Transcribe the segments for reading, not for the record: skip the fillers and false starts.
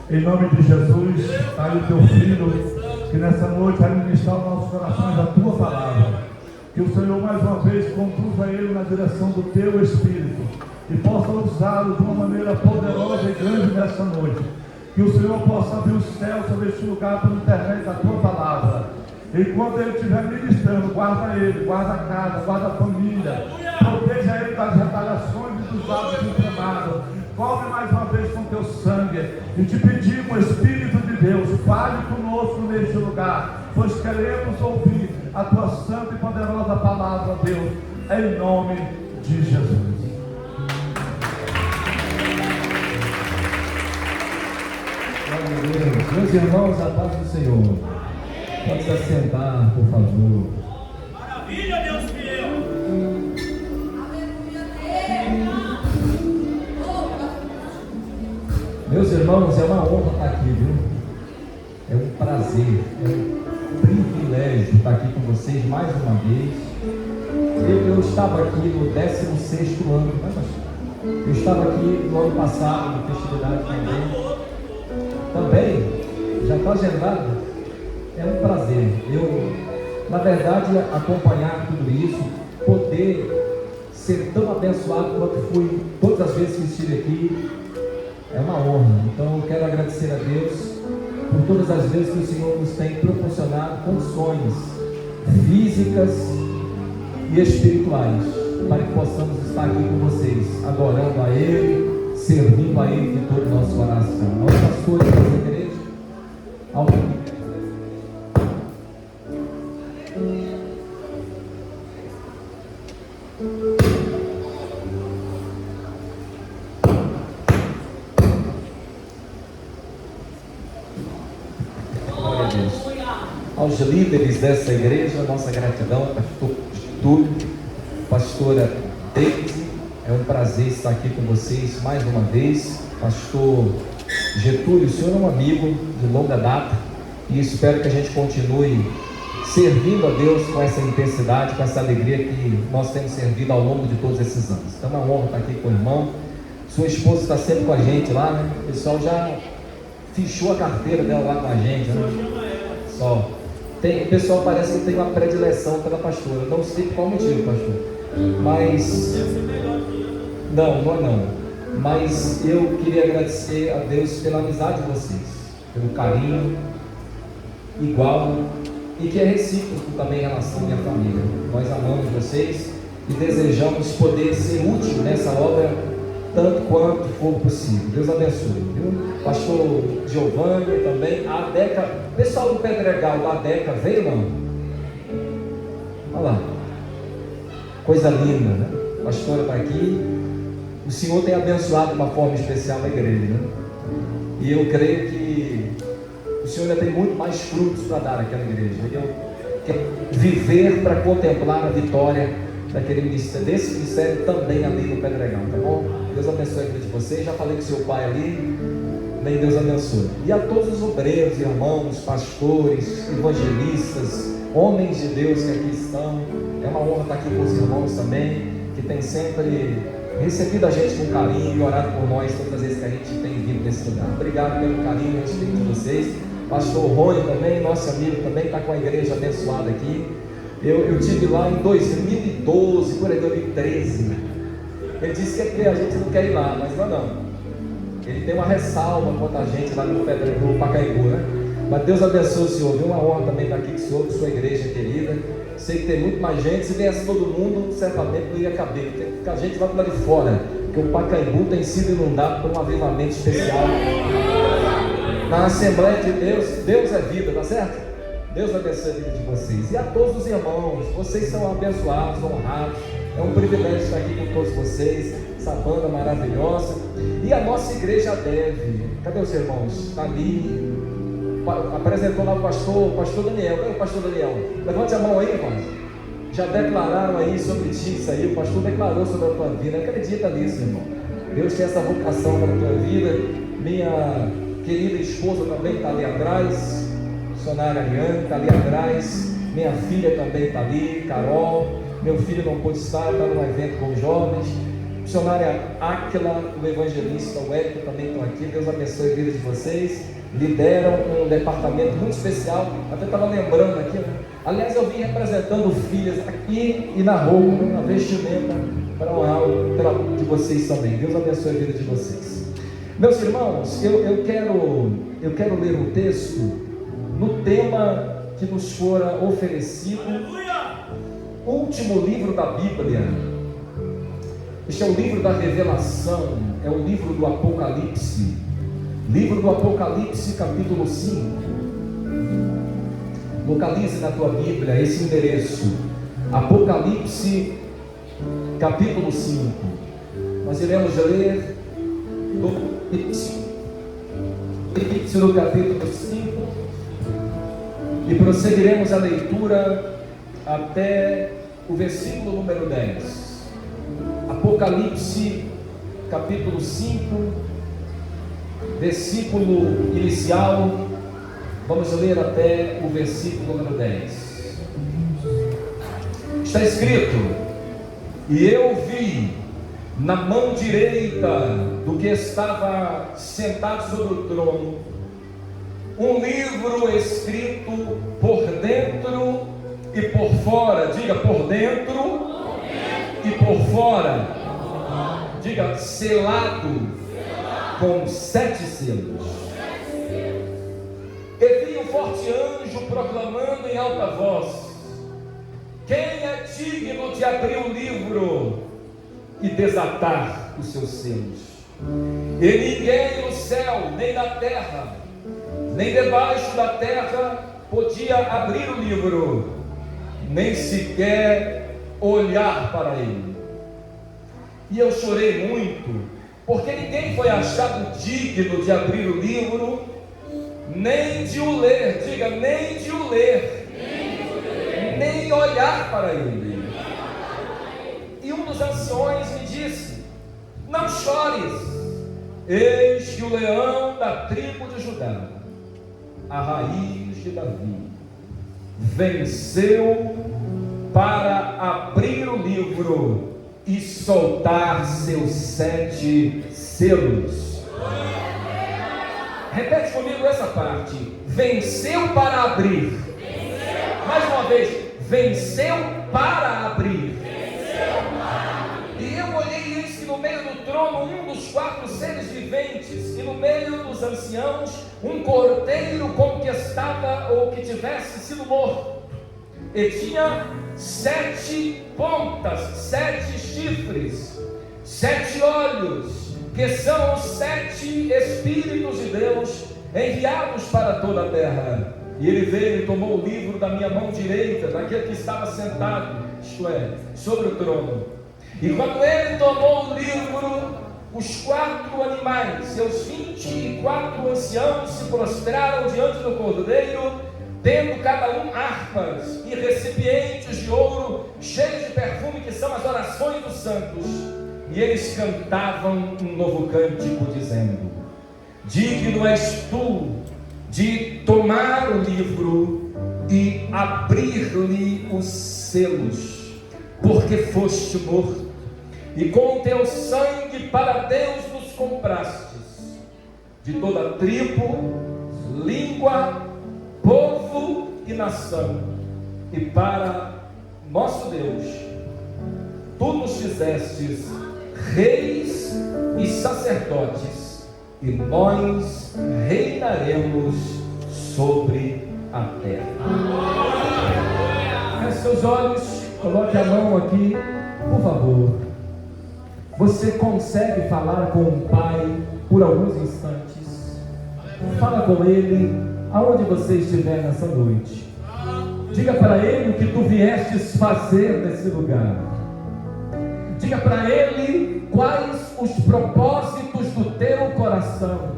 Em nome de Jesus, está aí o teu filho, que nessa noite vai ministrar aos nossos corações a tua palavra. Que o Senhor mais uma vez conduza ele na direção do teu Espírito e possa usá-lo de uma maneira poderosa e grande nessa noite. Que o Senhor possa abrir os céus sobre este lugar por intermédio da tua palavra. E quando ele estiver ministrando, guarda ele, guarda a casa, guarda a família, proteja ele das retaliações e dos atos inflamados. Cobre mais uma vez com teu sangue e te pedimos, Espírito de Deus, fale conosco neste lugar, pois queremos ouvir a tua santa e poderosa palavra, Deus, em nome de Jesus. Glória a Deus. Meus irmãos, a paz do Senhor. Pode se assentar, por favor. Maravilha, Deus fiel. Meus irmãos, é uma honra estar aqui, viu? É um prazer, é um privilégio estar aqui com vocês mais uma vez. Eu estava aqui no 16º ano, né, pastor? Eu estava aqui no ano passado, na festividade também. Já está agendado? É um prazer. Eu, na verdade, acompanhar tudo isso, poder ser tão abençoado quanto fui todas as vezes que estive aqui, é uma honra. Então eu quero agradecer a Deus por todas as vezes que o Senhor nos tem proporcionado condições físicas e espirituais para que possamos estar aqui com vocês, adorando a Ele, servindo a Ele de todo o nosso coração. Aos pastores dessa igreja, ao aos líderes dessa igreja, nossa gratidão, pastor Túlio, pastora Daisy, é um prazer estar aqui com vocês mais uma vez. Pastor Getúlio, o senhor é um amigo de longa data e espero que a gente continue servindo a Deus com essa intensidade, com essa alegria que nós temos servido ao longo de todos esses anos. Então é uma honra estar aqui com o irmão. Sua esposa está sempre com a gente lá, né? O pessoal já fichou a carteira dela lá com a gente, né? Só. O pessoal parece que tem uma predileção pela pastora. Não sei por qual motivo, pastor. Mas não. Mas eu queria agradecer a Deus pela amizade de vocês, pelo carinho igual e que é recíproco também em relação à minha família. Nós amamos vocês e desejamos poder ser útil nessa obra tanto quanto for possível. Deus abençoe, viu? Pastor Giovanni também, a Deca, pessoal do Pedregal, da Deca, veio não? Olha lá, coisa linda, né? A pastora está aqui. O Senhor tem abençoado de uma forma especial a igreja, né? E eu creio que o Senhor ainda tem muito mais frutos para dar àquela igreja. E eu quero viver para contemplar a vitória daquele ministério, desse ministério também ali no Pedregal, tá bom? Deus abençoe a vida de vocês. Já falei com seu pai ali, bem, Deus abençoe. E a todos os obreiros, irmãos, pastores, evangelistas, homens de Deus que aqui estão. É uma honra estar aqui com os irmãos também, que tem sempre recebido a gente com carinho e orado por nós todas as vezes que a gente tem vindo nesse lugar. Obrigado pelo carinho e respeito de vocês. Pastor Rony também, nosso amigo também, está com a igreja abençoada aqui. Eu estive lá em 2012, por aí 2013. Ele disse que é porque a gente não quer ir lá, mas não. Ele tem uma ressalva quanto a gente lá no Pacaembu, né? Mas Deus abençoe o senhor, viu? Uma honra também estar aqui com o senhor, com sua igreja querida. Sei que tem muito mais gente, se viesse todo mundo, certamente não ia caber. Porque a gente vai para lá de fora, porque o Pacaembu tem sido inundado por um avivamento especial. Na Assembleia de Deus, Deus é vida, tá certo? Deus abençoe a vida de vocês. E a todos os irmãos, vocês são abençoados, honrados. É um privilégio estar aqui com todos vocês, essa banda maravilhosa. E a nossa igreja deve. Cadê os irmãos? Está ali. Apresentou lá o pastor Daniel. Cadê o pastor Daniel? Levante a mão aí, irmãos. Já declararam aí sobre ti isso aí. O pastor declarou sobre a tua vida. Acredita nisso, irmão. Deus tem essa vocação para a tua vida. Minha querida esposa também está ali atrás. Missionária Ariane está ali atrás. Minha filha também está ali, Carol. Meu filho não pôde estar, está num evento com os jovens. missionária Áquila, o evangelista, o Hélio também estão aqui. Deus abençoe a vida de vocês. Lideram um departamento muito especial. Até estava lembrando aqui, né? Aliás, eu vim representando filhas aqui e na roupa, na vestimenta, para honrar o trabalho de vocês também. Deus abençoe a vida de vocês. Meus irmãos, eu quero ler um texto no tema que nos fora oferecido. Aleluia! Último livro da Bíblia. Este é o livro da revelação, é o livro do Apocalipse. Livro do Apocalipse, capítulo 5. Localize na tua Bíblia esse endereço. Apocalipse, capítulo 5. Nós iremos ler do início do capítulo 5 e prosseguiremos a leitura até o versículo número 10. Apocalipse, capítulo 5, versículo inicial, vamos ler até o versículo número 10. Está escrito: e eu vi na mão direita do que estava sentado sobre o trono um livro escrito por dentro e por fora. Diga: por dentro e por fora. Diga: selado com 7 selos. E vi um forte anjo proclamando em alta voz: quem é digno de abrir o livro e desatar os seus selos? E ninguém no céu, nem na terra, nem debaixo da terra podia abrir o livro, nem sequer olhar para ele. E eu chorei muito, porque ninguém foi achado digno de abrir o livro, nem de o ler. Diga: nem de o ler, nem olhar para ele. E um dos anciões me disse: não chores, eis que o leão da tribo de Judá, a raiz de Davi, venceu para abrir o livro e soltar seus 7 selos. Repete comigo essa parte: venceu para abrir. Mais uma vez: venceu para abrir. E eu olhei e eis que no meio do trono um dos 4 seres viventes, e no meio dos anciãos um cordeiro como que estava ou que tivesse sido morto. E tinha 7 pontas, 7 chifres, 7 olhos, que são os 7 Espíritos de Deus enviados para toda a terra. E ele veio e tomou o livro da minha mão direita, daquele que estava sentado, isto é, sobre o trono. E quando ele tomou o livro, os 4 animais, seus 24 anciãos, se prostraram diante do cordeiro, tendo cada um harpas e recipientes de ouro cheios de perfume, que são as orações dos santos. E eles cantavam um novo cântico, dizendo: digno és tu de tomar o livro e abrir-lhe os selos, porque foste morto, e com o teu sangue para Deus nos comprastes, de toda tribo, língua, povo e nação, e para nosso Deus tu nos fizestes reis e sacerdotes, e nós reinaremos sobre a terra. Feche seus olhos, coloque a mão aqui, por favor. Você consegue falar com o Pai por alguns instantes? Fala com Ele aonde você estiver nessa noite. Diga para Ele o que tu viestes fazer nesse lugar. Diga para Ele quais os propósitos do teu coração.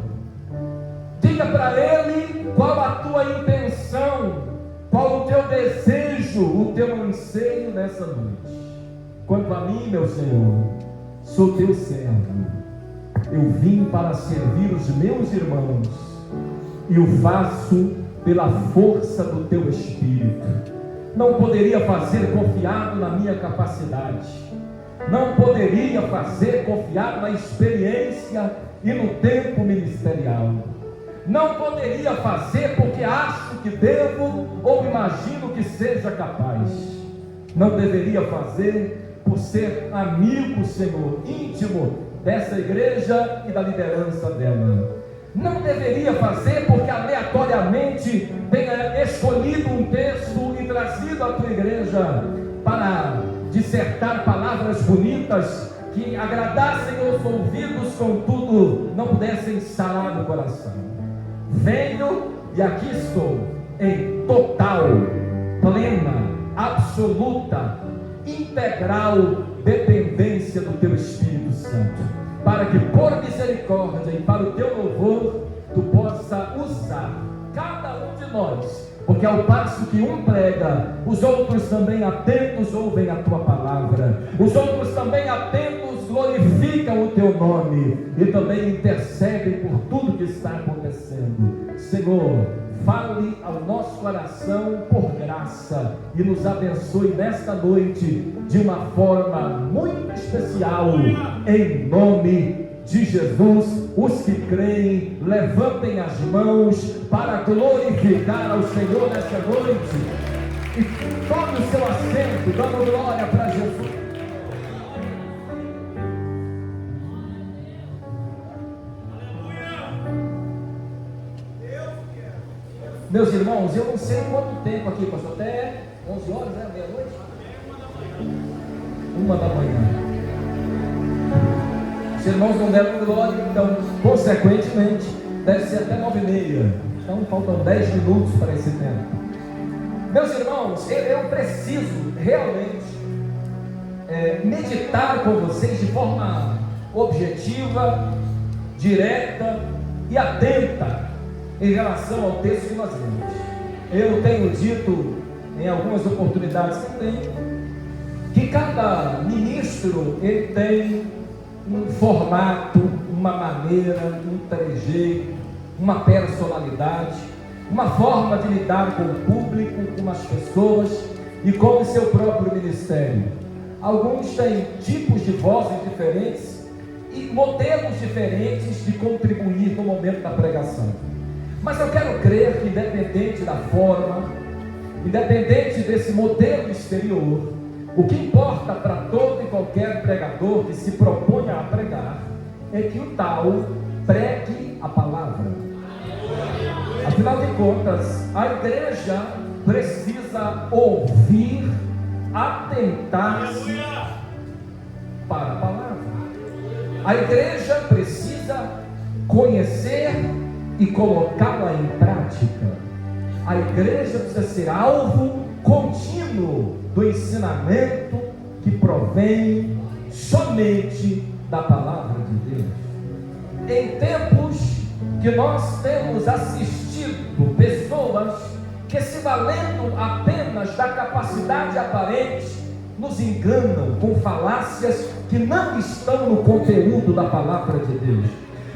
Diga para Ele qual a tua intenção, qual o teu desejo, o teu anseio nessa noite. Quanto a mim, meu Senhor, sou teu servo. Eu vim para servir os meus irmãos, e o faço pela força do teu Espírito. Não poderia fazer confiado na minha capacidade, não poderia fazer confiado na experiência e no tempo ministerial. Não poderia fazer porque acho que devo ou imagino que seja capaz. Não deveria fazer por ser amigo, Senhor, íntimo dessa igreja e da liderança dela. Não deveria fazer porque aleatoriamente tenha escolhido um texto e trazido à tua igreja para dissertar palavras bonitas que agradassem os ouvidos, contudo não pudessem sarar no coração. Venho e aqui estou em total, plena, absoluta, integral dependência do teu Espírito Santo, para que por misericórdia e para o teu louvor tu possa usar cada um de nós, porque ao passo que um prega, os outros também atentos ouvem a tua palavra, os outros também atentos glorificam o teu nome e também intercedem por tudo que está acontecendo. Senhor, fale ao nosso coração por graça e nos abençoe nesta noite de uma forma muito especial, em nome de Jesus. Os que creem, levantem as mãos para glorificar ao Senhor nesta noite e tome o seu assento, dando glória para Jesus. Meus irmãos, eu não sei quanto tempo aqui, pastor, até 11 horas, né? Meia-noite? 1 da manhã. Os irmãos não deram glória, então, consequentemente, deve ser até 9h30. Então, faltam 10 minutos para esse tempo. Meus irmãos, eu preciso realmente meditar com vocês de forma objetiva, direta e atenta em relação ao texto que nós lemos. Eu tenho dito em algumas oportunidades que cada ministro ele tem um formato, uma maneira, um trejeito, uma personalidade, uma forma de lidar com o público, com as pessoas e com o seu próprio ministério. Alguns têm tipos de vozes diferentes e modelos diferentes de contribuir no momento da pregação. Mas eu quero crer que, independente da forma, independente desse modelo exterior, o que importa para todo e qualquer pregador que se proponha a pregar é que o tal pregue a palavra. Afinal de contas, a igreja precisa ouvir, atentar-se para a palavra. A igreja precisa conhecer e colocá-la em prática. A igreja precisa ser alvo contínuo do ensinamento que provém somente da palavra de Deus. Em tempos que nós temos assistido pessoas que, se valendo apenas da capacidade aparente, nos enganam com falácias que não estão no conteúdo da palavra de Deus.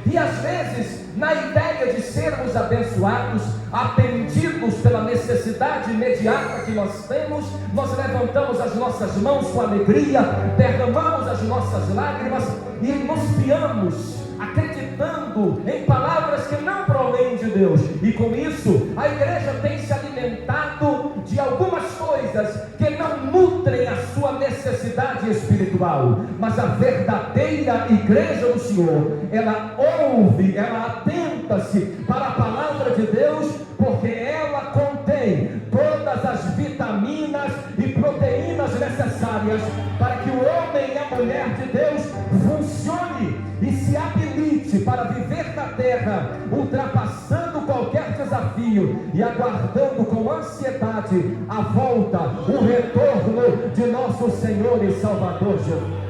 E às vezes, na ideia de sermos abençoados, atendidos pela necessidade imediata que nós temos, nós levantamos as nossas mãos com alegria, derramamos as nossas lágrimas e nos fiamos, acreditando em palavras que não provêm de Deus. E com isso, a igreja tem se alimentado de algumas coisas que não nutrem a sua necessidade espiritual. Mas a verdadeira igreja do Senhor, ela ouve, ela atenta-se para a palavra de Deus, porque ela contém todas as vitaminas e proteínas necessárias para que o homem e a mulher de Deus funcione e se habilite para viver na terra, ultrapassando qualquer desafio e aguardando com ansiedade a volta, o retorno de nosso Senhor e Salvador Jesus.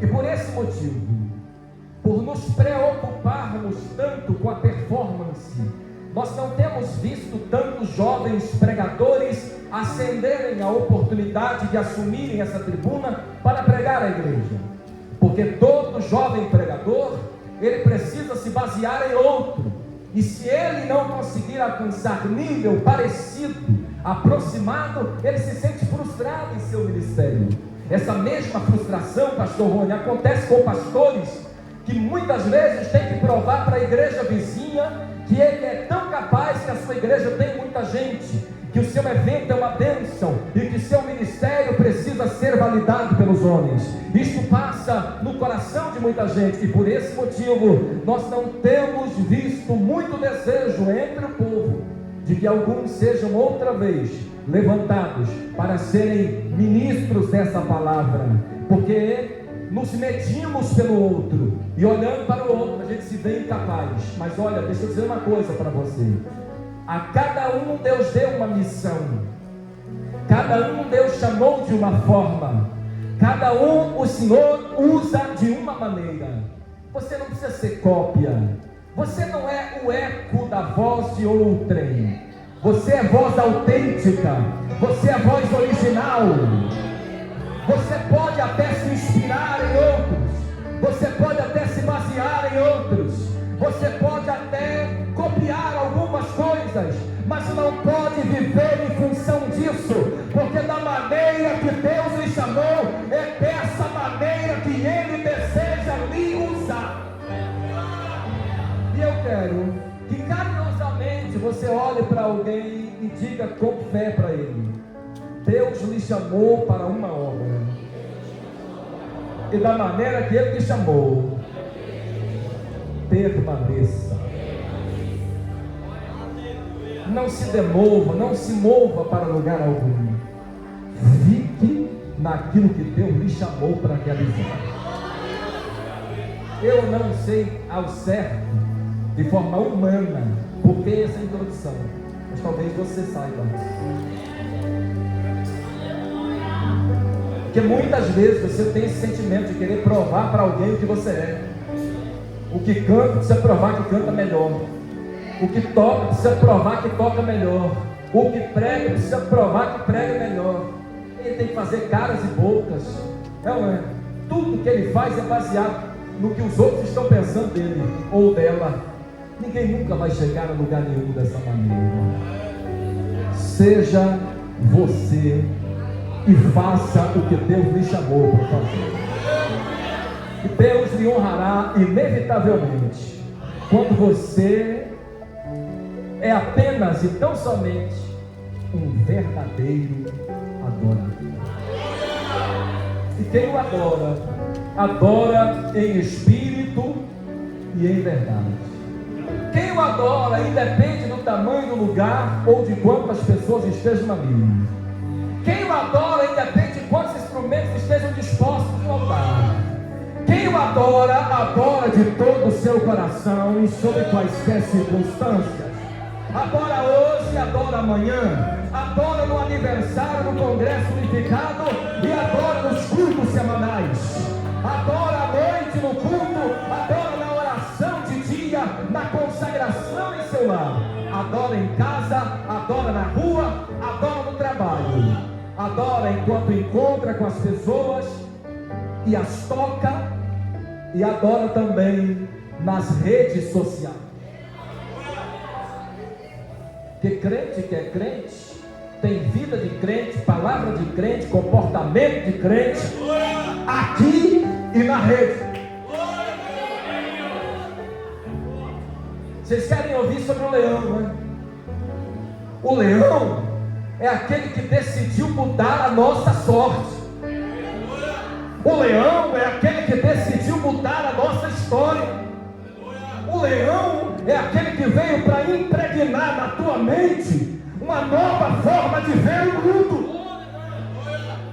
E por esse motivo, por nos preocuparmos tanto com a performance, nós não temos visto tantos jovens pregadores acenderem a oportunidade de assumirem essa tribuna para pregar a igreja. Porque todo jovem pregador, ele precisa se basear em outro. E se ele não conseguir alcançar nível parecido aproximado, ele se sente frustrado em seu ministério. Essa mesma frustração, pastor Rony, acontece com pastores que muitas vezes tem que provar para a igreja vizinha que ele é tão capaz, que a sua igreja tem muita gente, que o seu evento é uma bênção e que seu ministério precisa ser validado pelos homens. Isto passa no coração de muita gente, e por esse motivo nós não temos visto muito desejo entre o povo de que alguns sejam outra vez levantados para serem ministros dessa palavra, porque nos medimos pelo outro, e olhando para o outro, a gente se vê incapaz. Mas olha, deixa eu dizer uma coisa para você: a cada um Deus deu uma missão, cada um Deus chamou de uma forma, cada um o Senhor usa de uma maneira. Você não precisa ser cópia, você não é o eco da voz de outrem, você é voz autêntica, você é voz original. Você pode até se inspirar em outros, você pode até se basear em outros, você pode até copiar algumas coisas, mas não pode viver em função disso, porque da maneira que Deus lhe chamou, é dessa maneira que Ele deseja lhe usar. E eu quero que carinhosamente você olhe para alguém e diga com fé para ele: Deus lhe chamou para uma obra, e da maneira que Ele lhe chamou, permaneça. Não se demova, não se mova para lugar algum. Fique naquilo que Deus lhe chamou para realizar. Eu não sei ao certo, de forma humana, por que essa introdução, mas talvez você saiba. Porque muitas vezes você tem esse sentimento de querer provar para alguém o que você é. O que canta precisa provar que canta melhor. O que toca precisa provar que toca melhor. O que prega precisa provar que prega melhor. Ele tem que fazer caras e bocas. Não é? Tudo que ele faz é baseado no que os outros estão pensando dele ou dela. Ninguém nunca vai chegar a lugar nenhum dessa maneira. Seja você e faça o que Deus lhe chamou para fazer. E Deus lhe honrará inevitavelmente quando você é apenas e tão somente um verdadeiro adorador. E quem o adora, adora em espírito e em verdade. Quem o adora independe do tamanho do lugar ou de quantas pessoas estejam ali. Quem o adora independe de quantos instrumentos estejam dispostos no altar. Quem o adora, adora de todo o seu coração e sob quaisquer circunstâncias. Adora hoje, adora amanhã, adora no aniversário, no congresso unificado e adora nos cultos semanais. Adora à noite no culto, adora na oração de dia, na consagração em seu lar. Adora em casa, adora na rua, adora no trabalho. Adora enquanto encontra com as pessoas e as toca, e adora também nas redes sociais. Que crente que é crente, tem vida de crente, palavra de crente, comportamento de crente, aqui e na rede. Vocês querem ouvir sobre o leão, né? O leão é aquele que decidiu mudar a nossa sorte. O leão é aquele que decidiu mudar a nossa história. O leão é aquele que veio para impregnar na tua mente uma nova forma de ver o mundo.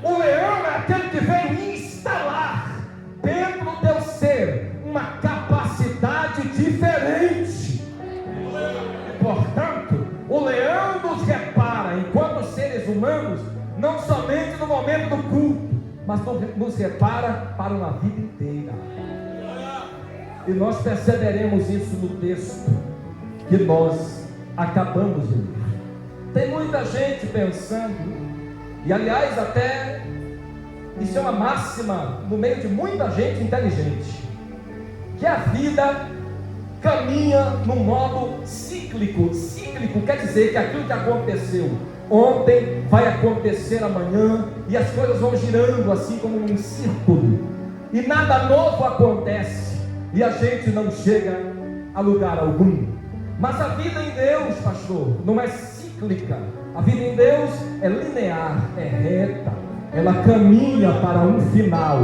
O leão é aquele que veio instalar dentro do teu ser uma capacidade diferente. Portanto, o leão nos repara enquanto seres humanos, não somente no momento do culto, mas nos repara para uma vida inteira. E nós perceberemos isso no texto que nós acabamos de ler. Tem muita gente pensando, e aliás até isso é uma máxima no meio de muita gente inteligente, que a vida caminha num modo cíclico. Cíclico quer dizer que aquilo que aconteceu ontem, vai acontecer amanhã, e as coisas vão girando assim como num círculo, e nada novo acontece, e a gente não chega a lugar algum. Mas a vida em Deus, pastor, não é cíclica. A vida em Deus é linear, é reta. Ela caminha para um final,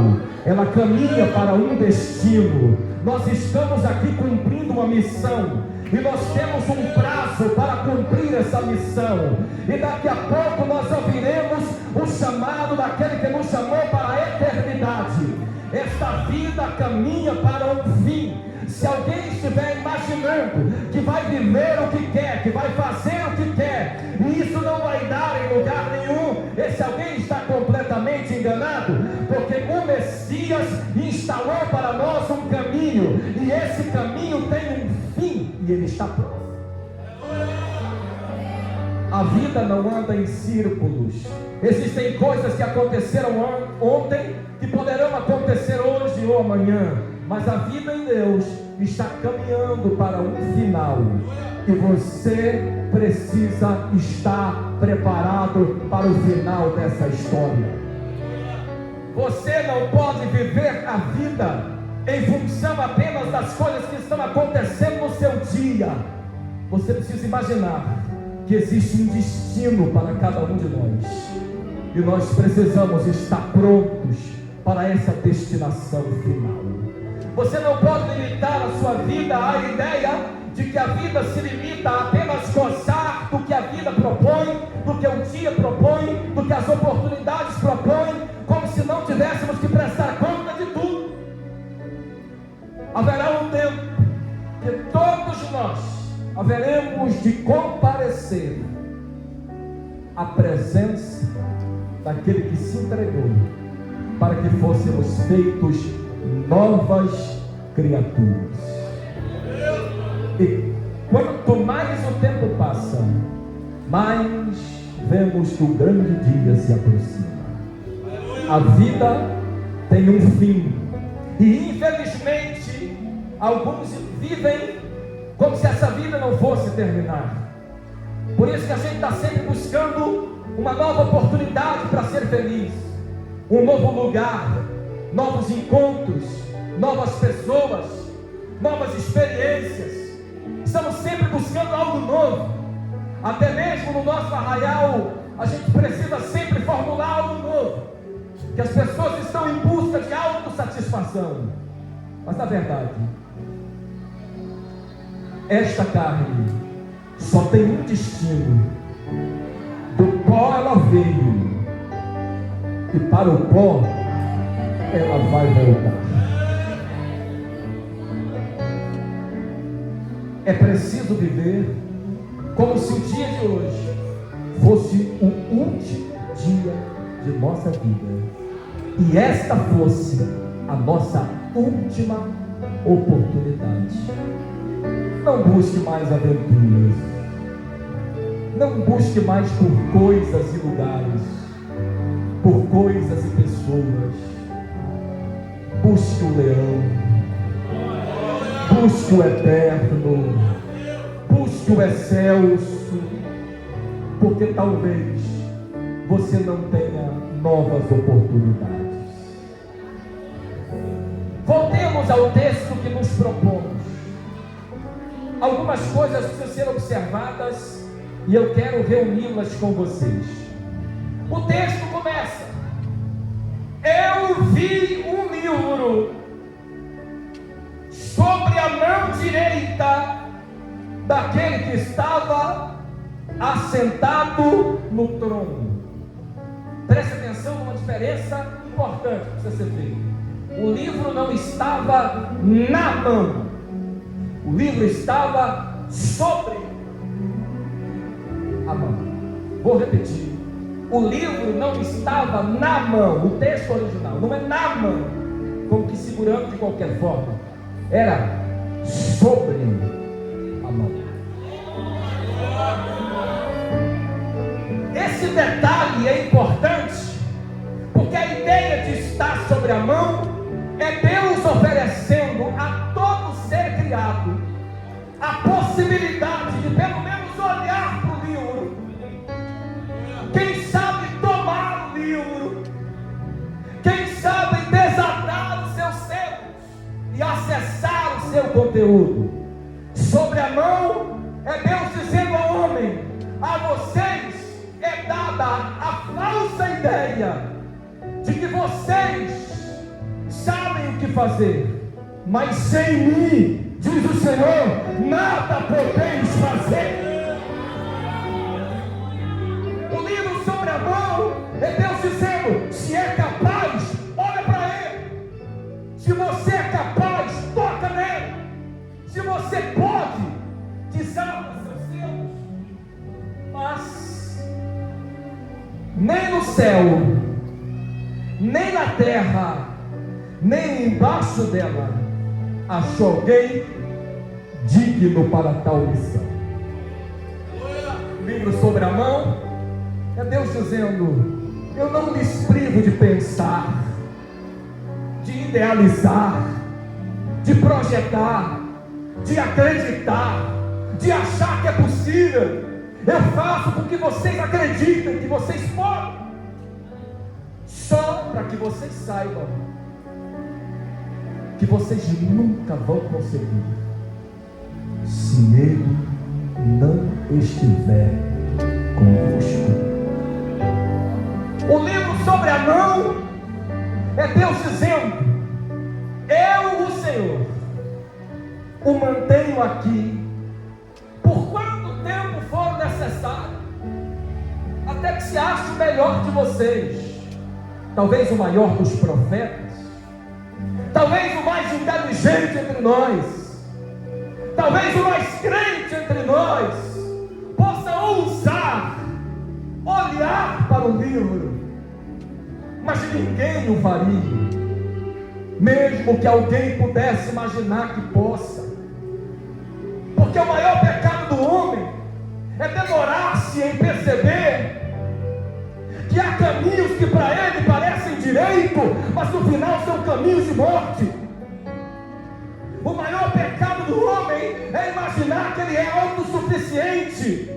ela caminha para um destino. Nós estamos aqui cumprindo uma missão, e nós temos um prazo para cumprir essa missão, e daqui a pouco nós ouviremos o chamado daquele que nos chamou para a eternidade. Esta vida caminha para um fim. Se alguém estiver imaginando que vai viver o que quer, que vai fazer o que quer, e isso não vai dar em lugar nenhum, esse alguém está completamente enganado, porque o Messias instalou para nós um caminho, e esse caminho tem um fim, e ele está pronto. A vida não anda em círculos. Existem coisas que aconteceram ontem, que poderão acontecer hoje ou amanhã, mas a vida em Deus está caminhando para um final, e você precisa estar preparado para o final dessa história. Você não pode viver a vida em função apenas das coisas que estão acontecendo no seu dia. Você precisa imaginar que existe um destino para cada um de nós, e nós precisamos estar prontos para essa destinação final. Você não pode limitar a sua vida à ideia de que a vida se limita a apenas gozar do que a vida propõe, do que o dia propõe, do que as oportunidades propõem, como se não tivéssemos que prestar conta de tudo. Haverá um tempo que todos nós haveremos de comparecer à presença daquele que se entregou para que fôssemos feitos novas criaturas. E quanto mais o tempo passa, mais vemos que o grande dia se aproxima. A vida tem um fim, e infelizmente alguns vivem como se essa vida não fosse terminar. Por isso que a gente está sempre buscando uma nova oportunidade para ser feliz, um novo lugar, novos encontros, novas pessoas, novas experiências. Estamos sempre buscando algo novo. Até mesmo no nosso arraial, a gente precisa sempre formular algo novo, que as pessoas estão em busca de autossatisfação. Mas na verdade, esta carne só tem um destino: do pó ela veio, e para o pó ela vai voltar. É preciso viver como se o dia de hoje fosse o último dia de nossa vida, e esta fosse a nossa última oportunidade. Não busque mais aventuras, não busque mais por coisas e lugares, por coisas e pessoas. Busque o leão, busque o eterno, busque o excelso, porque talvez você não tenha novas oportunidades. Voltemos ao texto que nos propomos. Algumas coisas precisam ser observadas, e eu quero reuni-las com vocês. O texto começa: eu vi um livro sobre a mão direita daquele que estava assentado no trono. Preste atenção numa diferença importante que precisa ser feita. O livro não estava na mão, o livro estava sobre a mão. Vou repetir: o livro não estava na mão. O texto original não é na mão, como que segurando de qualquer forma, era sobre a mão. Esse detalhe é importante, porque a ideia de estar sobre a mão é Deus oferecendo a todo ser criado a possibilidade de pelo menos olhar para o livro fazer o conteúdo. Sobre a mão é Deus dizendo ao homem: a vocês é dada a falsa ideia de que vocês sabem o que fazer, mas sem mim, diz o Senhor, nada podeis fazer. O livro sobre a mão é Deus dizendo: se é capaz, olha para ele. Se você é capaz, toca nele. Se você pode, desarma seus dedos. Mas nem no céu, nem na terra, nem embaixo dela achou alguém digno para tal missão. O livro sobre a mão é Deus dizendo: eu não lhes privo de pensar, de idealizar, de projetar, de acreditar, de achar que é possível. Eu faço com que vocês acreditem que vocês podem, só para que vocês saibam que vocês nunca vão conseguir se Ele não estiver convosco. O livro sobre a mão é Deus dizendo: eu, o Senhor, o mantenho aqui por quanto tempo for necessário, até que se ache o melhor de vocês, talvez o maior dos profetas, talvez o mais inteligente entre nós, talvez o mais crente entre nós, possa ousar olhar para o livro, mas ninguém o faria, mesmo que alguém pudesse imaginar que possa, porque o maior pecado do homem é demorar-se em perceber que há caminhos que para ele parecem direito, mas no final são caminhos de morte. O maior pecado do homem é imaginar que ele é autossuficiente,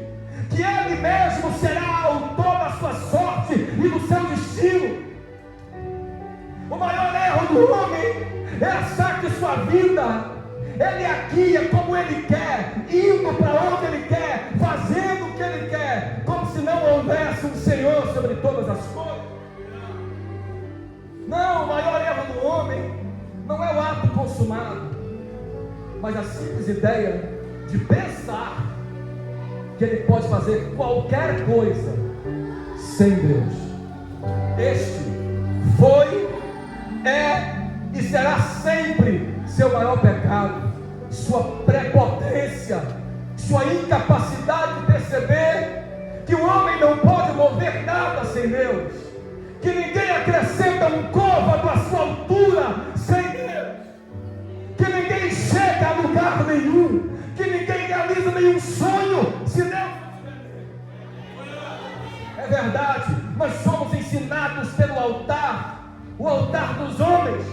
que ele mesmo será autor da sua sorte e do seu destino. O maior erro do homem é achar que sua vida ele guia como ele quer, indo para onde ele quer, fazendo o que ele quer, como se não houvesse um Senhor sobre todas as coisas. Não, o maior erro do homem não é o ato consumado, mas a simples ideia de pensar que ele pode fazer qualquer coisa sem Deus. Este foi, é e será sempre seu maior pecado, sua prepotência, sua incapacidade de perceber que o homem não pode mover nada sem Deus, que ninguém acrescenta um côvado à sua altura sem Deus, que ninguém chega a lugar nenhum, que ninguém realiza nenhum sonho se Deus não estiver. É verdade, nós somos ensinados pelo altar, o altar dos homens,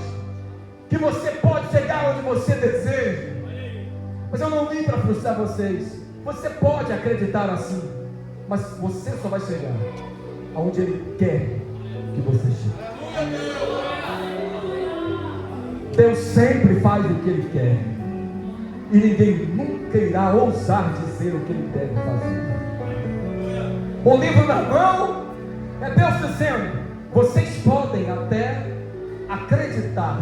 que você pode chegar onde você deseja. Mas eu não vim para frustrar vocês. Você pode acreditar assim, mas você só vai chegar aonde Ele quer que você chegue. Deus sempre faz o que Ele quer, e ninguém nunca irá ousar dizer o que Ele deve fazer. O livro na mão é Deus dizendo: vocês podem até acreditar,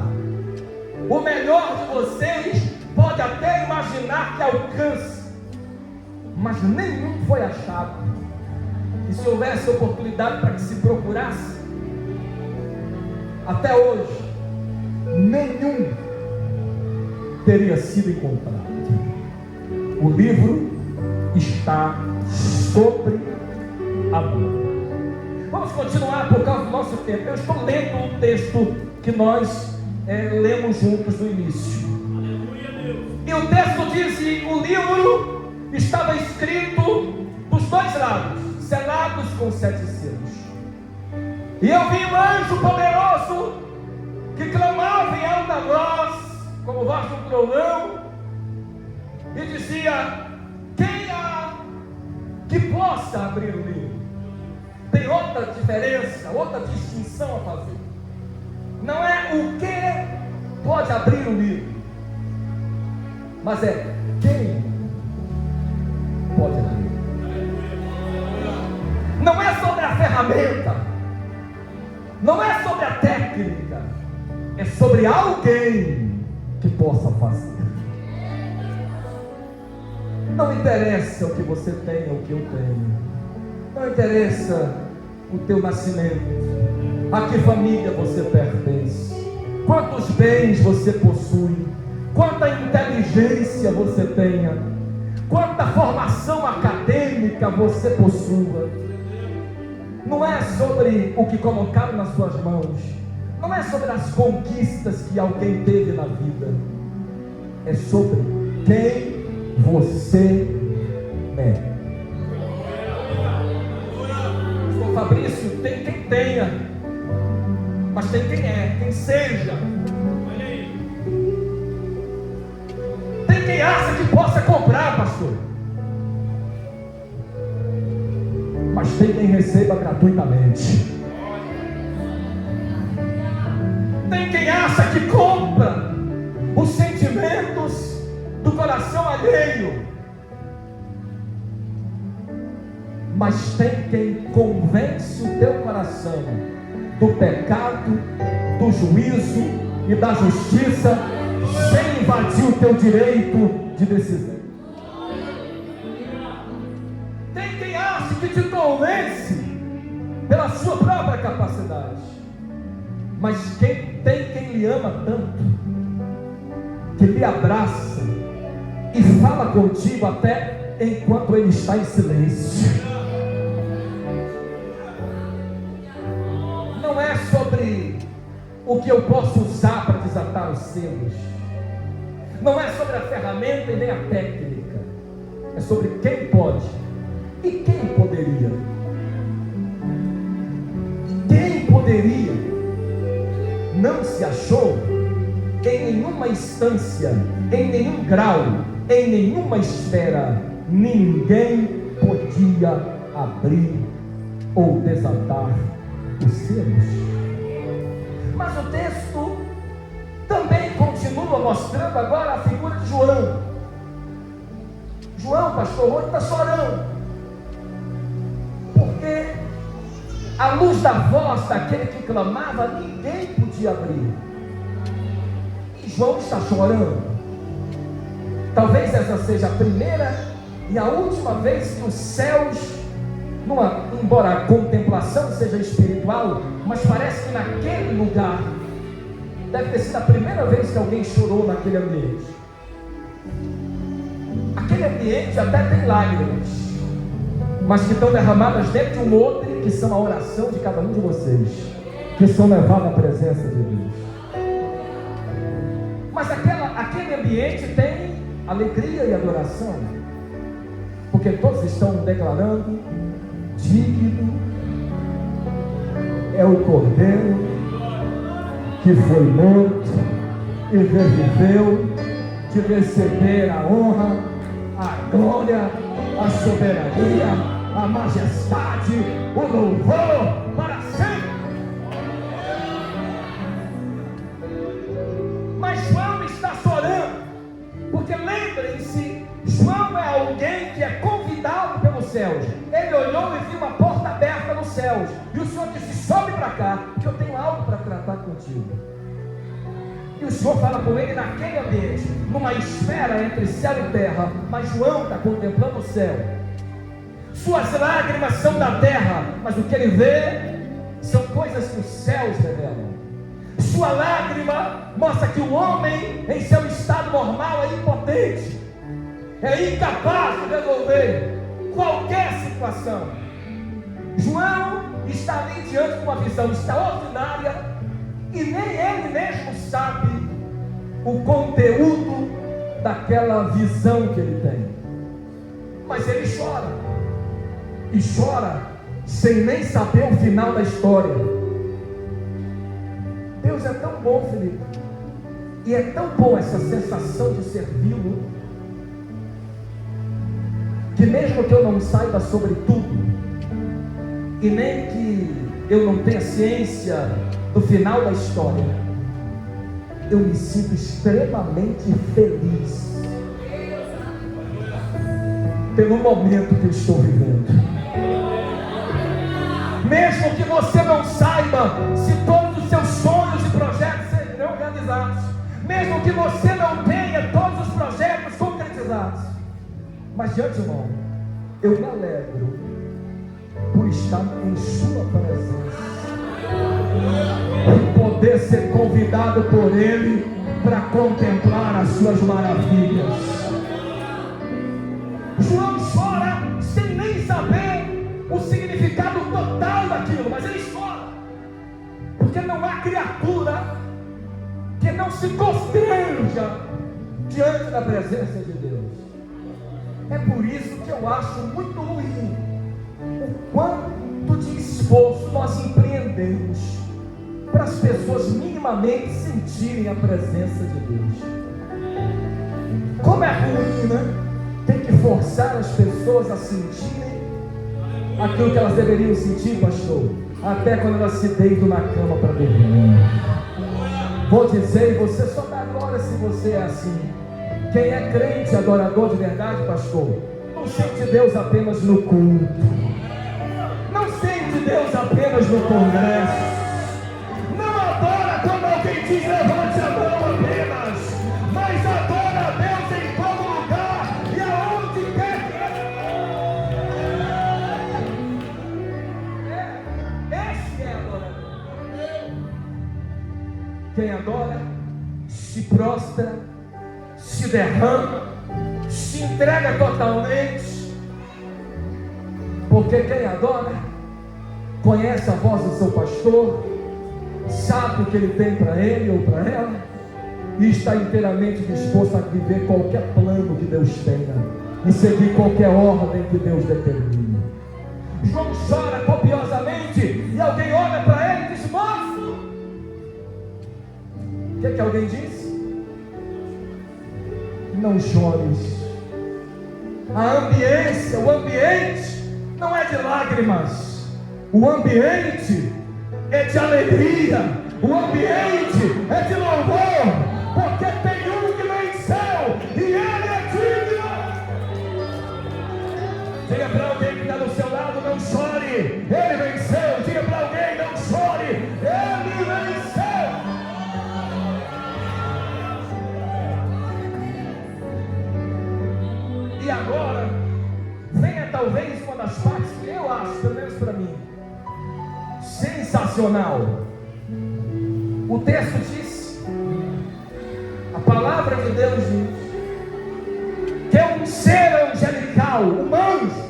o melhor de vocês pode até imaginar que alcance, mas nenhum foi achado. E se houvesse oportunidade para que se procurasse, até hoje nenhum teria sido encontrado. O livro está sobre a mão. Vamos continuar por causa do nosso tempo. Eu estou lendo o texto que nós lemos juntos no início. E o texto diz que o livro estava escrito dos dois lados, selados com 7 selos. E eu vi um anjo poderoso que clamava em alta voz, como voz de um trovão, e dizia: quem há que possa abrir o livro? Tem outra diferença, outra distinção a fazer. Não é o que pode abrir o livro, mas é quem pode abrir. Não é sobre a ferramenta, não é sobre a técnica, é sobre alguém que possa fazer. Não interessa o que você tem ou o que eu tenho, não interessa o teu nascimento, a que família você pertence, quantos bens você possui, quanta inteligência você tenha, quanta formação acadêmica você possua. Não é sobre o que colocaram nas suas mãos, não é sobre as conquistas que alguém teve na vida, é sobre quem você é. Pastor Fabrício, tem quem tenha, mas tem quem é, quem seja. Tem quem acha que possa comprar, pastor, mas tem quem receba gratuitamente. Tem quem acha que compra os sentimentos do coração alheio, mas tem quem convence o teu coração do pecado, do juízo e da justiça, sem invadir o teu direito de decisão. Tem quem acha que te convence pela sua própria capacidade, mas tem quem lhe ama tanto, que lhe abraça e fala contigo até enquanto ele está em silêncio. Não é sobre o que eu posso usar para desatar os selos, não é sobre a ferramenta e nem a técnica, é sobre quem pode e quem poderia. Quem poderia não se achou em nenhuma instância, em nenhum grau, em nenhuma esfera. Ninguém podia abrir ou desatar os selos. Mas o texto também continua mostrando agora a figura de João. João, pastor, hoje está chorando, porque à luz da voz daquele que clamava, ninguém podia abrir. E João está chorando. Talvez essa seja a primeira e a última vez que os céus, embora a contemplação seja espiritual, mas parece que naquele lugar deve ter sido a primeira vez que alguém chorou naquele ambiente. Aquele ambiente até tem lágrimas, mas que estão derramadas dentro de um odre, que são a oração de cada um de vocês, que são levados à presença de Deus. Mas aquele ambiente tem alegria e adoração, porque todos estão declarando: digno é o Cordeiro que foi morto e reviveu, de receber a honra, a glória, a soberania, a majestade, o louvor para sempre. Mas João está chorando, porque lembrem-se, João é alguém que é convidado pelos céus. Ele olhou e viu uma porta aberta nos céus, e o Senhor disse: sobe para cá, porque eu tenho algo para tratar contigo. E o Senhor fala com ele naquele ambiente, numa esfera entre céu e terra, mas João está contemplando o céu. Suas lágrimas são da terra, mas o que ele vê são coisas que os céus revelam. Sua lágrima mostra que o homem, em seu estado normal, é impotente, é incapaz de resolver qualquer situação. João está ali diante de uma visão extraordinária, e nem ele mesmo sabe o conteúdo daquela visão que ele tem. Mas ele chora, e chora sem nem saber o final da história. Deus é tão bom, Felipe, e é tão bom essa sensação de servi-lo, que mesmo que eu não saiba sobre tudo, e nem que eu não tenha ciência do final da história, eu me sinto extremamente feliz pelo momento que eu estou vivendo. Mesmo que você não saiba se todos os seus sonhos e projetos serão realizados, mesmo que você não tenha todos os projetos concretizados, mas de antemão, eu me alegro por estar em sua presença, por poder ser convidado por Ele para contemplar as suas maravilhas. João chora sem nem saber o significado total daquilo, mas ele chora, porque não há criatura que não se constranja diante da presença de Deus. É por isso que eu acho muito ruim o quanto de esforço nós empreendemos para as pessoas minimamente sentirem a presença de Deus. Como é ruim, né? Tem que forçar as pessoas a sentirem aquilo que elas deveriam sentir, pastor, até quando elas se deitam na cama para dormir. Vou dizer, e você só dá glória se você é assim. Quem é crente, adorador de verdade, pastor, não sente Deus apenas no culto, não sente Deus apenas no congresso, não adora quando alguém diz levante a mão apenas, mas adora a Deus em todo lugar e aonde quer que esse é adorador. Quem adora se prostra, se derrama, se entrega totalmente, porque quem adora conhece a voz do seu pastor, sabe o que ele tem para ele ou para ela, e está inteiramente disposto a viver qualquer plano que Deus tenha e seguir qualquer ordem que Deus determine. João chora copiosamente e alguém olha para ele e diz: moço, o que alguém disse? Não chores. A ambiência, o ambiente não é de lágrimas, o ambiente é de alegria, o ambiente é de louvor, porque tem um que venceu e ele é digno. Diga para alguém que está do seu lado: não chore, ele venceu. Diga para alguém: não chore, ele venceu. E agora, venha talvez uma das partes que eu acho, pelo menos para mim, sensacional. O texto diz, a palavra de Deus diz, que é um ser angelical, um anjo,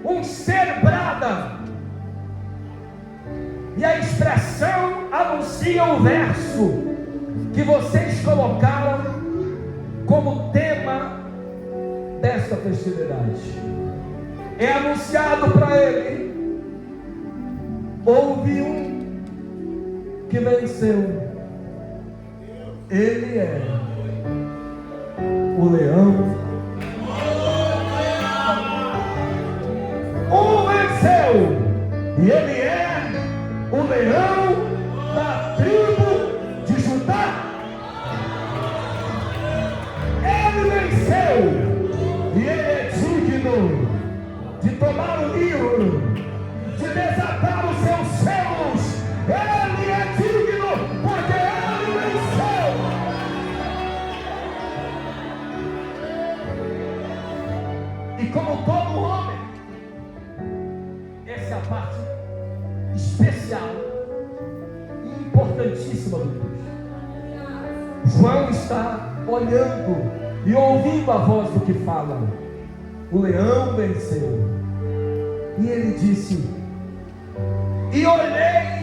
um ser brada, e a expressão anuncia o verso que vocês colocaram como tema desta festividade. É anunciado para ele: houve um que venceu, ele é o leão. Um venceu, e ele é o leão da tribo de Judá. Ele venceu, e ele é digno de tomar o livro, de desatar os seus selos. Ele é digno, porque ele venceu. E como todo homem, essa é a parte especial e importantíssima do texto. João está olhando e ouvindo a voz do que fala. O leão venceu. E ele disse: e olhei.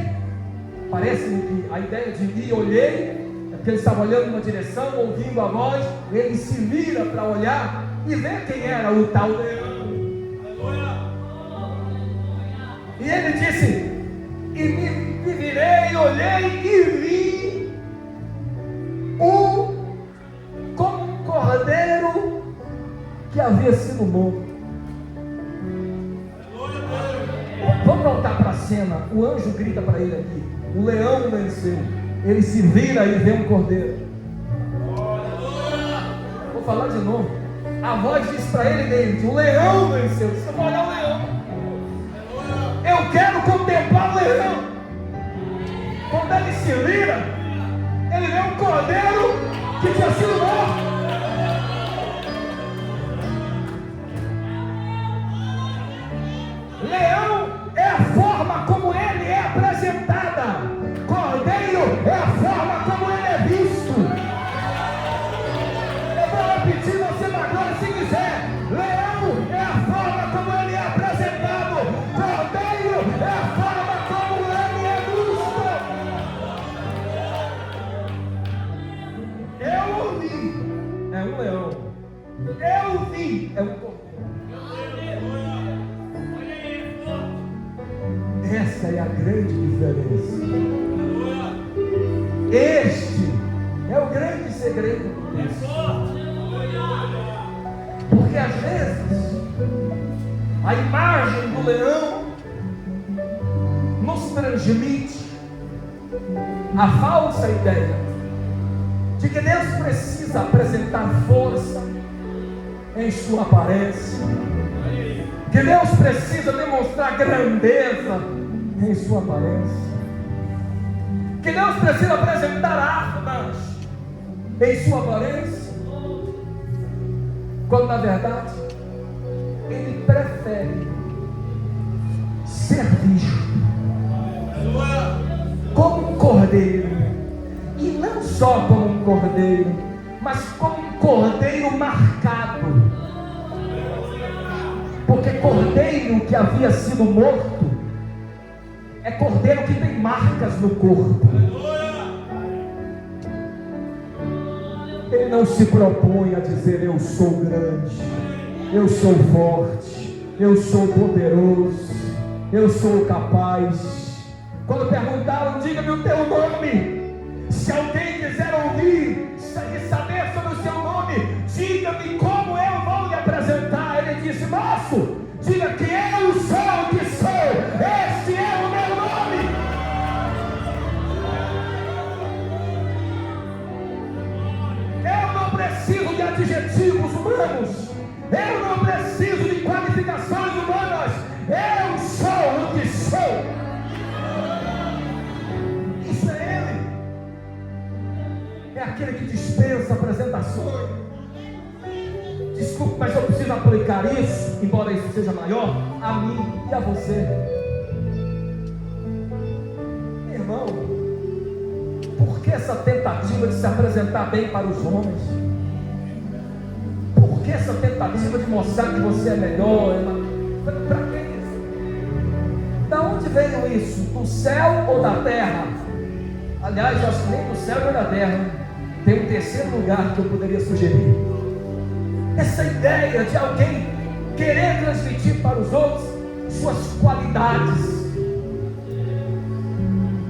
Parece-me que a ideia de e olhei é porque ele estava olhando numa direção, ouvindo a voz. Ele se vira para olhar e ver quem era o tal leão. E ele disse: e me virei, olhei e vi como um cordeiro que havia sido morto. Vamos voltar para a cena. O anjo grita para ele aqui: o leão venceu. Ele se vira e vê um cordeiro. Vou falar de novo. a voz diz para ele dentro: o leão venceu. Você vai olhar o leão. Eu quero contemplar o leão. Quando ele se vira, ele vê um cordeiro que tinha sido morto. Leão é a forma como ele é apresentada. Cordeiro é a forma como ele é visto. Eu vou repetir, você vai agora se quiser. Leão é a forma como ele é apresentado. Cordeiro é a forma como ele é visto. Eu ouvi, é um leão. Eu vi, é um cordeiro. Essa é a grande diferença. Este é o grande segredo do texto. Porque às vezes a imagem do leão nos transmite a falsa ideia de que Deus precisa apresentar força em sua aparência, que Deus precisa demonstrar grandeza em sua aparência, que Deus precisa apresentar armas em sua aparência, quando na verdade Ele prefere ser visto como um cordeiro, e não só como um cordeiro, mas como um cordeiro marcado. Porque cordeiro que havia sido morto é cordeiro que tem marcas no corpo. Ele não se propõe a dizer: eu sou grande, eu sou forte, eu sou poderoso, eu sou capaz. Quando perguntaram: diga-me o teu nome. Se alguém quiser ouvir e saber sobre o seu nome, diga-me como eu vou lhe apresentar. Ele disse: moço, diga que eu sou o que sou. Este é o meu nome. Eu não preciso de adjetivos humanos. Eu não preciso de qualificações humanas. Eu sou o que sou. Isso é Ele. É aquele que dispensa apresentações. Desculpe, mas eu preciso aplicar isso, embora isso seja maior, a mim e a você. Irmão, por que essa tentativa de se apresentar bem para os homens? Por que essa tentativa de mostrar que você é melhor? Para que isso? Da onde veio isso? Do céu ou da terra? Aliás, eu acho que nem do céu nem da terra. Tem um terceiro lugar que eu poderia sugerir. Essa ideia de alguém querer transmitir para os outros suas qualidades.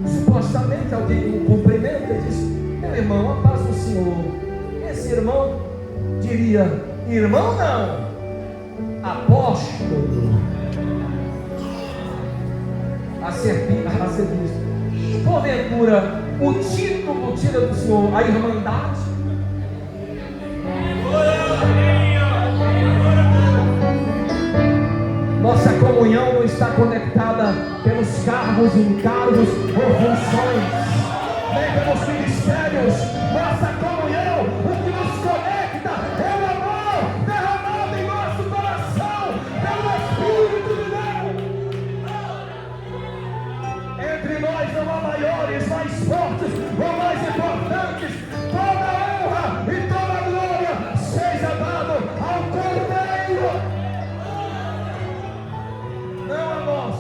Supostamente alguém o cumprimenta e diz: meu irmão, a paz do Senhor. Esse irmão diria: irmão não, apóstolo, a ser visto. E porventura o título tira do Senhor a irmandade? Nossa comunhão não está conectada pelos cargos, encargos ou funções, nem pelos ministérios. Nossa comunhão, o que nos conecta é o amor derramado em nosso coração pelo Espírito de Deus. Entre nós não há maiores, mais fortes ou mais importantes. Toda a honra e toda a glória seja dado ao Cordeiro. Não a nós,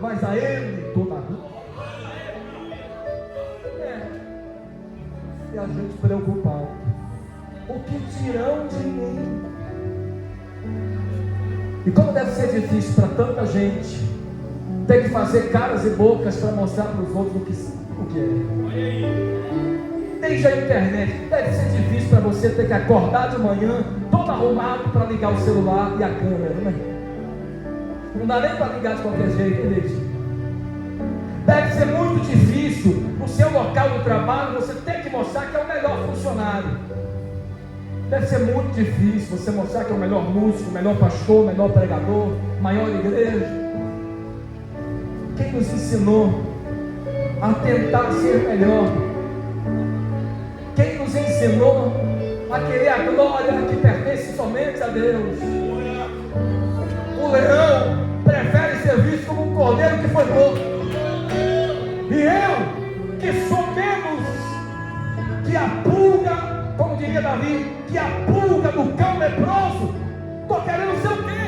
mas a Ele toda a glória. E a gente preocupado: o que dirão de mim? E como deve ser difícil para tanta gente ter que fazer caras e bocas para mostrar para os outros o que é. Desde a internet, deve ser difícil para você ter que acordar de manhã todo arrumado para ligar o celular e a câmera, não é? Não dá nem para ligar de qualquer jeito, entendeu? Deve ser muito difícil no seu local de trabalho você ter que mostrar que é o melhor funcionário. Deve ser muito difícil você mostrar que é o melhor músico, o melhor pastor, o melhor pregador, maior igreja. Quem nos ensinou a tentar ser melhor? Quem nos ensinou a querer a glória que pertence somente a Deus? O leão prefere ser visto como um cordeiro que foi morto. E eu, que sou menos que a pulga, como diria Davi, que a pulga do cão leproso, estou querendo ser o quê?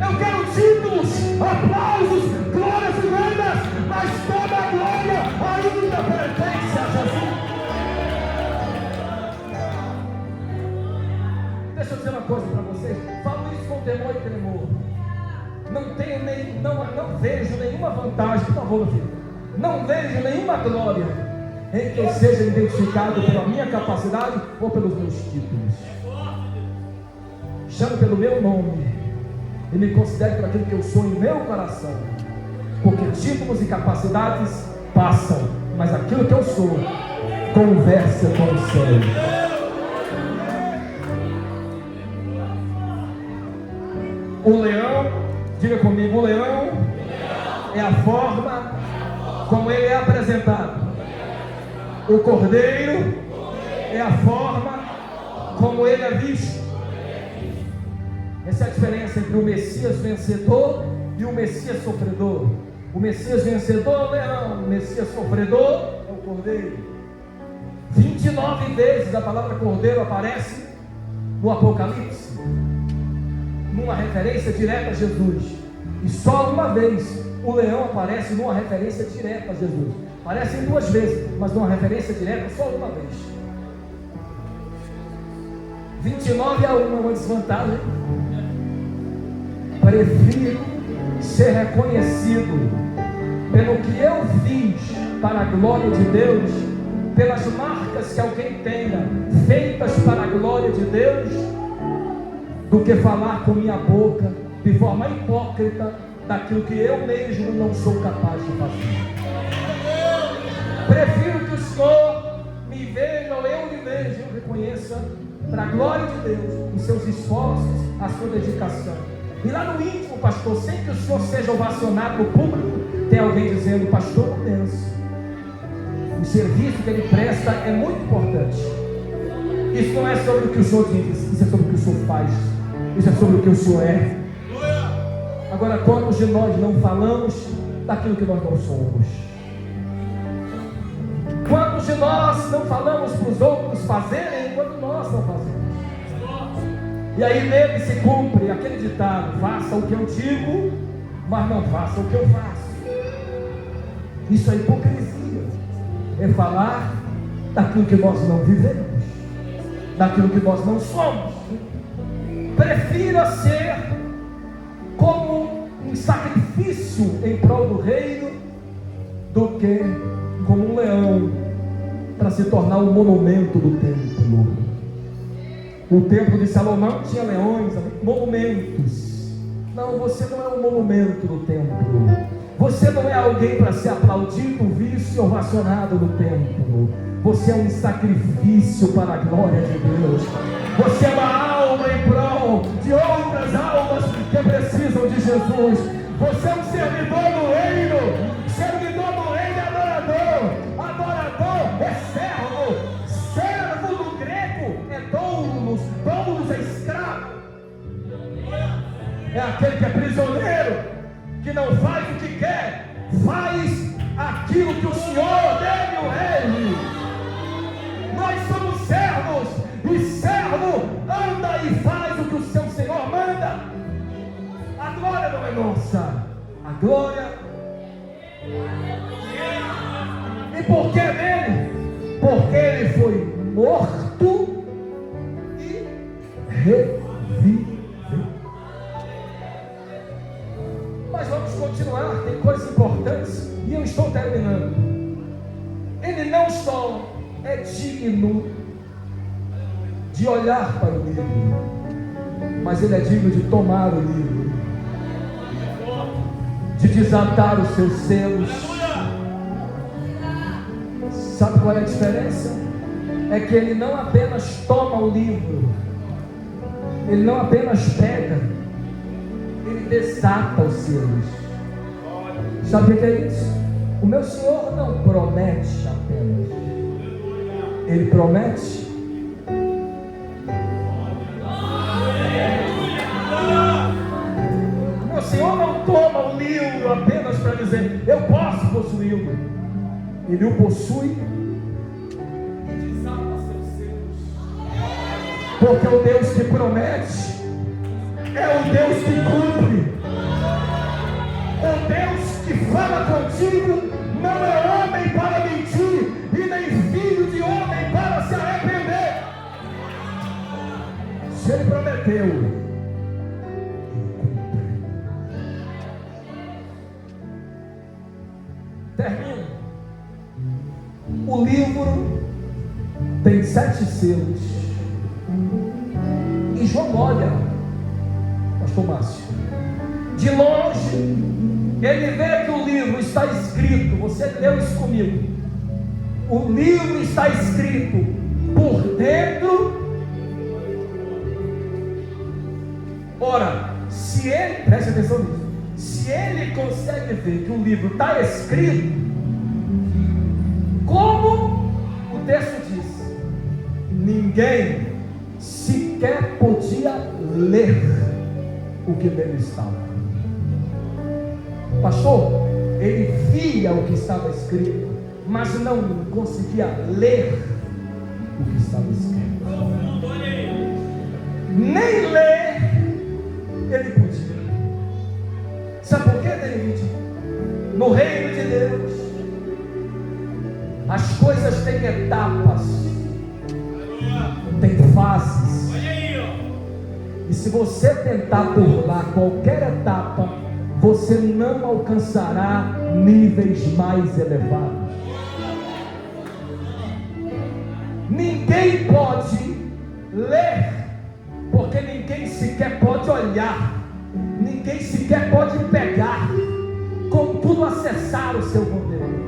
Eu quero títulos, aplausos, glórias e lendas, mas toda a glória ainda pertence a Jesus. Deixa eu dizer uma coisa para vocês, falo isso com temor e tremor. Não vejo nenhuma vantagem, por favor, filho. Não vejo nenhuma glória em que eu seja identificado pela minha capacidade ou pelos meus títulos. Chame pelo meu nome e me considere por aquilo que eu sou em meu coração, porque títulos e capacidades passam, mas aquilo que eu sou conversa com o céu. O leão, diga comigo, o leão é a forma como ele é apresentado. O cordeiro é a forma como ele é visto. Essa é a diferença entre o Messias vencedor e o Messias sofredor. O Messias vencedor é o leão, o Messias sofredor é o cordeiro. 29 vezes a palavra cordeiro aparece no Apocalipse, numa referência direta a Jesus. E só uma vez o leão aparece numa referência direta a Jesus. Aparecem 2 vezes, mas numa referência direta só uma vez. 29 a 1 é uma desvantagem. Prefiro ser reconhecido pelo que eu fiz para a glória de Deus, pelas marcas que alguém tenha feitas para a glória de Deus, do que falar com minha boca de forma hipócrita daquilo que eu mesmo não sou capaz de fazer. Prefiro que o Senhor me veja ou eu me veja, eu reconheça para a glória de Deus os seus esforços, a sua dedicação. E lá no íntimo, pastor, sem que o Senhor seja ovacionado no público, tem alguém dizendo: pastor, não penso. O serviço que ele presta é muito importante. Isso não é sobre o que o Senhor diz, isso é sobre o que o Senhor faz, isso é sobre o que o Senhor é. Agora, quantos de nós não falamos daquilo que nós não somos? Quantos de nós não falamos para os outros fazerem enquanto nós não fazemos? E aí nele se cumpre aquele ditado: faça o que eu digo, mas não faça o que eu faço. Isso é hipocrisia. É falar daquilo que nós não vivemos, daquilo que nós não somos. Prefira ser como um sacrifício em prol do reino, do que como um leão para se tornar um monumento do templo. O templo de Salomão tinha leões, monumentos. Não, você não é um monumento do templo. Você não é alguém para ser aplaudido, visto e ovacionado no templo. Você é um sacrifício para a glória de Deus. Você é uma alma em prol de outras almas que precisam de Jesus. Você é um servidor do reino. Servidor do reino é adorador. Adorador é servo. Servo no grego é doulos. Doulos é escravo. É aquele que é prisioneiro, que não faz o que quer, faz aquilo que o Senhor dele ele. Nós somos servos, e servo anda e faz o que o seu Senhor manda. A glória não é nossa, a glória. E por que dele? Porque ele foi morto e reviveu. Mas vamos continuar, tem coisas importantes e eu estou terminando. Ele não só é digno de olhar para o livro, mas ele é digno de tomar o livro, de desatar os seus selos. Sabe qual é a diferença? é que ele não apenas toma o livro, ele não apenas pega, ele desata os selos. Sabe o que é isso? O meu Senhor não promete apenas, ele promete. O meu Senhor não toma o livro apenas para dizer, eu posso possuí-lo. Ele o possui e desata seus selos. Porque o Deus que promete é o Deus que cumpre. O Deus que fala contigo não é homem para mentir, e nem filho de homem para se arrepender. Se ele prometeu, ele cumpre. Termino. O livro tem 7 selos. E João olha, pastor Márcio, de longe, ele vê que o livro está escrito, você leu isso comigo, o livro está escrito por dentro. Ora, se ele, preste atenção nisso, se ele consegue ver que o livro está escrito, como o texto diz, ninguém sequer podia ler o que nele estava. Pastor, ele via o que estava escrito, mas não conseguia ler o que estava escrito. Nem ler ele podia. Sabe por quê, David? No reino de Deus, as coisas têm etapas, tem fases. E se você tentar burlar qualquer etapa, você não alcançará níveis mais elevados. Ninguém pode ler, porque ninguém sequer pode olhar, ninguém sequer pode pegar, contudo acessar o seu conteúdo.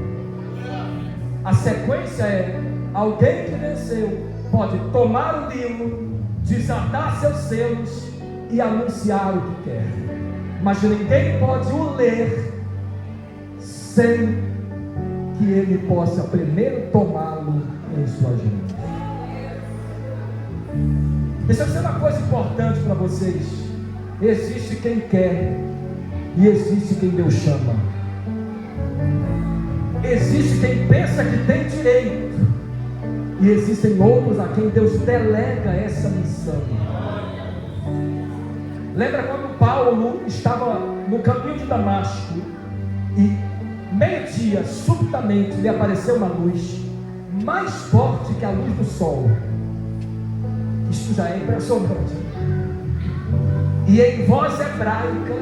A sequência é: alguém que venceu pode tomar o livro, desatar seus selos e anunciar o que quer, mas ninguém pode o ler sem que ele possa primeiro tomá-lo em sua agenda. Deixa eu dizer uma coisa importante para vocês: existe quem quer e existe quem Deus chama. Existe quem pensa que tem direito e existem outros a quem Deus delega essa missão. Lembra quando Paulo estava no caminho de Damasco e meio-dia, subitamente lhe apareceu uma luz mais forte que a luz do sol. Isso já é impressionante. E em voz hebraica,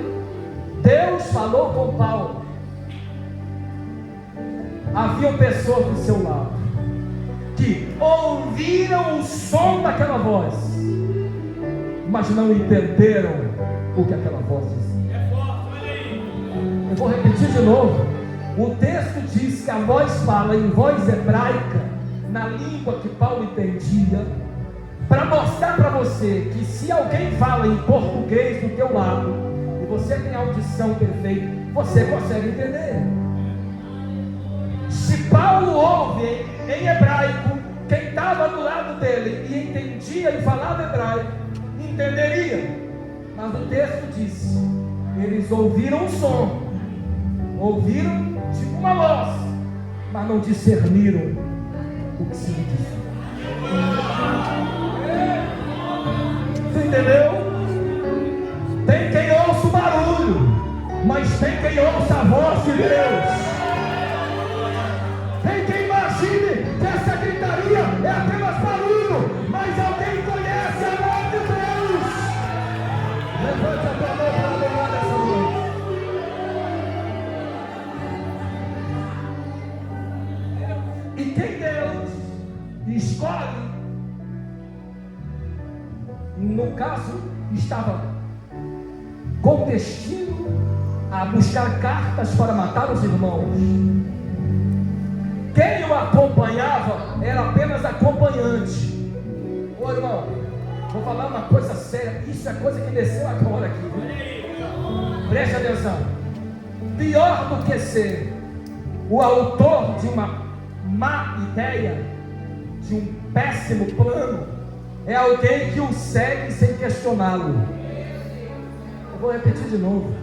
Deus falou com Paulo. Havia pessoas do seu lado que ouviram o som daquela voz, mas não entenderam o que aquela voz dizia. Eu vou repetir de novo. O texto diz que a voz fala em voz hebraica, na língua que Paulo entendia, para mostrar para você que se alguém fala em português do teu lado e você tem audição perfeita, você consegue entender. Se Paulo ouve em hebraico, quem estava do lado dele e entendia e falava hebraico, entenderia. Mas o texto diz: eles ouviram um som, ouviram tipo uma voz, mas não discerniram o que se disse. Você entendeu? Tem quem ouça o barulho, mas tem quem ouça a voz de Deus. Tem quem imagine que essa gritaria é apenas barulho, mas alguém conhece a voz de Deus. Levante a tua mão para adorar nessa noite. E quem Deus escolhe, no caso, estava com destino a buscar cartas para matar os irmãos. Quem o acompanhava era apenas acompanhante. Ô irmão, vou falar uma coisa séria. Isso é coisa que desceu agora aqui, viu? Preste atenção. Pior do que ser o autor de uma má ideia, de um péssimo plano, é alguém que o segue sem questioná-lo. Eu vou repetir de novo.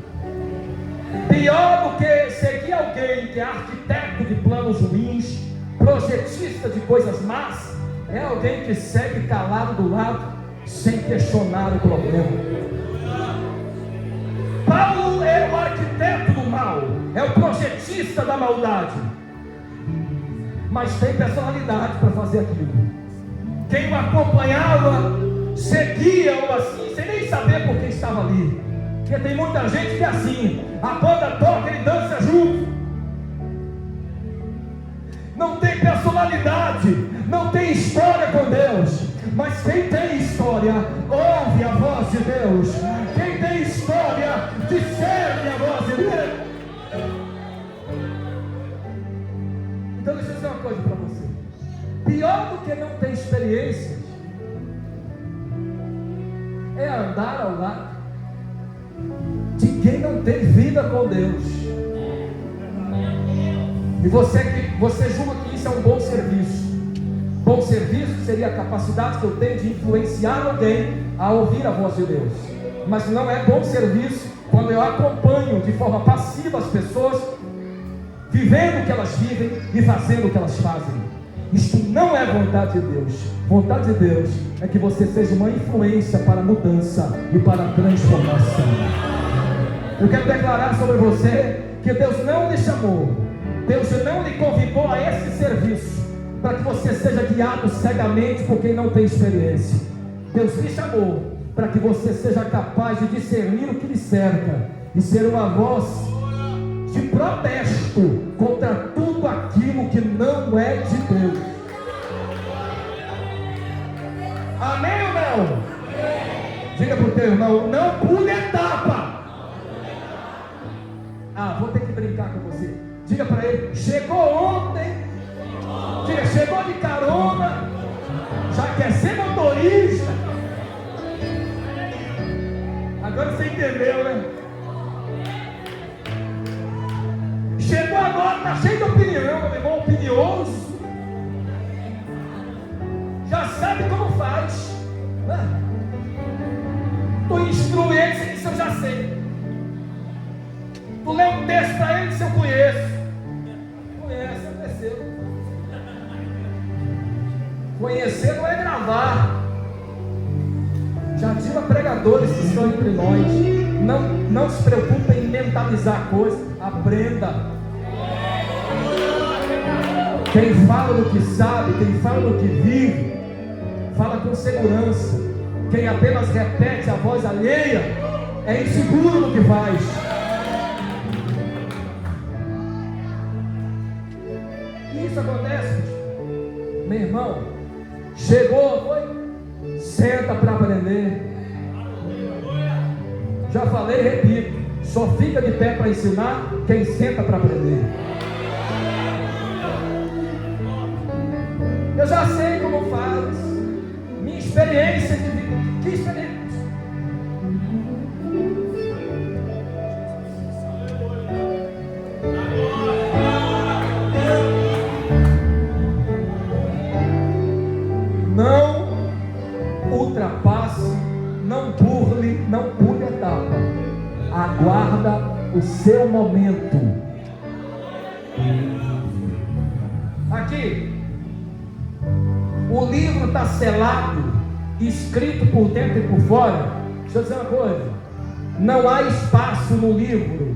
Pior do que seguir alguém que é arquiteto de planos ruins, projetista de coisas más, é alguém que segue calado do lado, sem questionar o problema. Paulo é o arquiteto do mal, é o projetista da maldade, mas tem personalidade para fazer aquilo. Quem o acompanhava, seguia-o assim, sem nem saber por que estava ali. Porque tem muita gente que é assim, a banda toca, ele dança junto. Não tem personalidade, não tem história com Deus. Mas quem tem história, ouve a voz de Deus. Quem tem história, discerne a voz de Deus. Então deixa eu dizer uma coisa para você. Pior do que não ter experiência é andar ao lado de quem não tem vida com Deus. E você julga que isso é um bom serviço. Bom serviço seria a capacidade que eu tenho de influenciar alguém a ouvir a voz de Deus. Mas não é bom serviço quando eu acompanho de forma passiva as pessoas, vivendo o que elas vivem e fazendo o que elas fazem. Isto não é vontade de Deus. Vontade de Deus é que você seja uma influência para a mudança e para a transformação. Eu quero declarar sobre você que Deus não lhe chamou, Deus não lhe convidou a esse serviço para que você seja guiado cegamente por quem não tem experiência. Deus lhe chamou para que você seja capaz de discernir o que lhe cerca e ser uma voz de protesto contra tudo aquilo que não é de Deus. Amém ou não? Diga para o teu irmão, não pule etapa. Vou ter que brincar com você. Diga para ele, chegou ontem. Diga, chegou de carona, já quer ser motorista. Agora você entendeu, né? Chegou agora, está cheio de opinião, meu irmão, opinioso. Já sabe como faz. Tu instrui ele, você diz, eu já sei. Tu lê um texto para ele, se eu conheço. Conhece, aconteceu. Conhecer não é gravar. Já digo a pregadores que estão entre nós, não se preocupem em mentalizar coisas, aprenda. Quem fala do que sabe, quem fala do que vive, fala com segurança. Quem apenas repete a voz alheia é inseguro no que faz. E isso acontece, meu irmão. Chegou, foi? Senta para aprender. Já falei e repito, só fica de pé para ensinar quem senta para aprender. Eu já sei como faz. Minha experiência de vida. Que experiência? Não ultrapasse, não burle, não pule etapa. Aguarda o seu momento. Aqui, o livro está selado, escrito por dentro e por fora. Deixa eu dizer uma coisa: não há espaço no livro.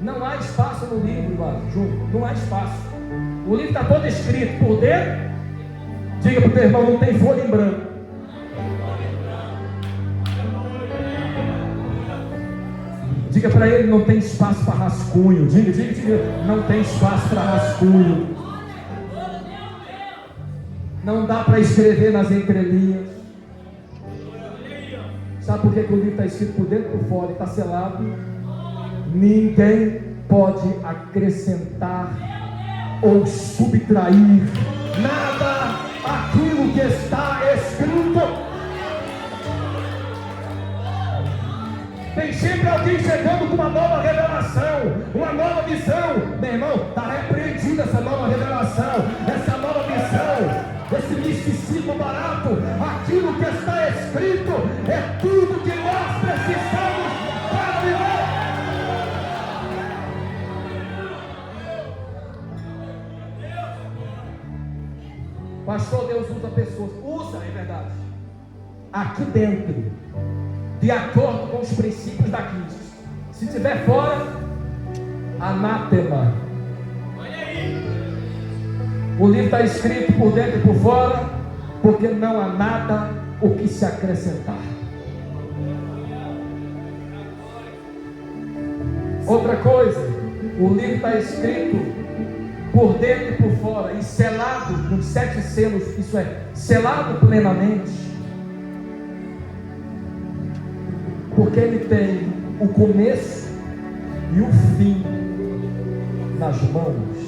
Não há espaço no livro, Júnior. Não há espaço. O livro está todo escrito por dentro. Diga para o teu irmão, não tem folha em branco. Diga para ele, não tem espaço para rascunho. Diga, não tem espaço para rascunho. Não dá para escrever nas entrelinhas. Sabe por que o livro está escrito por dentro e por fora e está selado? Ninguém pode acrescentar ou subtrair nada aquilo que está escrito. Tem sempre alguém chegando com uma nova revelação, uma nova visão. Meu irmão, está repreendida essa nova revelação, essa nova visão, esse misticismo barato. Aquilo que está escrito é tudo que nós precisamos para viver. Pastor, Deus usa pessoas. Usa, é verdade. Aqui dentro, de acordo com os princípios da Cristo. Se estiver fora, anátema. O livro está escrito por dentro e por fora, porque não há nada o que se acrescentar. Outra coisa, o livro está escrito por dentro e por fora, e selado com 7 selos, isso é, selado plenamente, porque ele tem o começo e o fim nas mãos.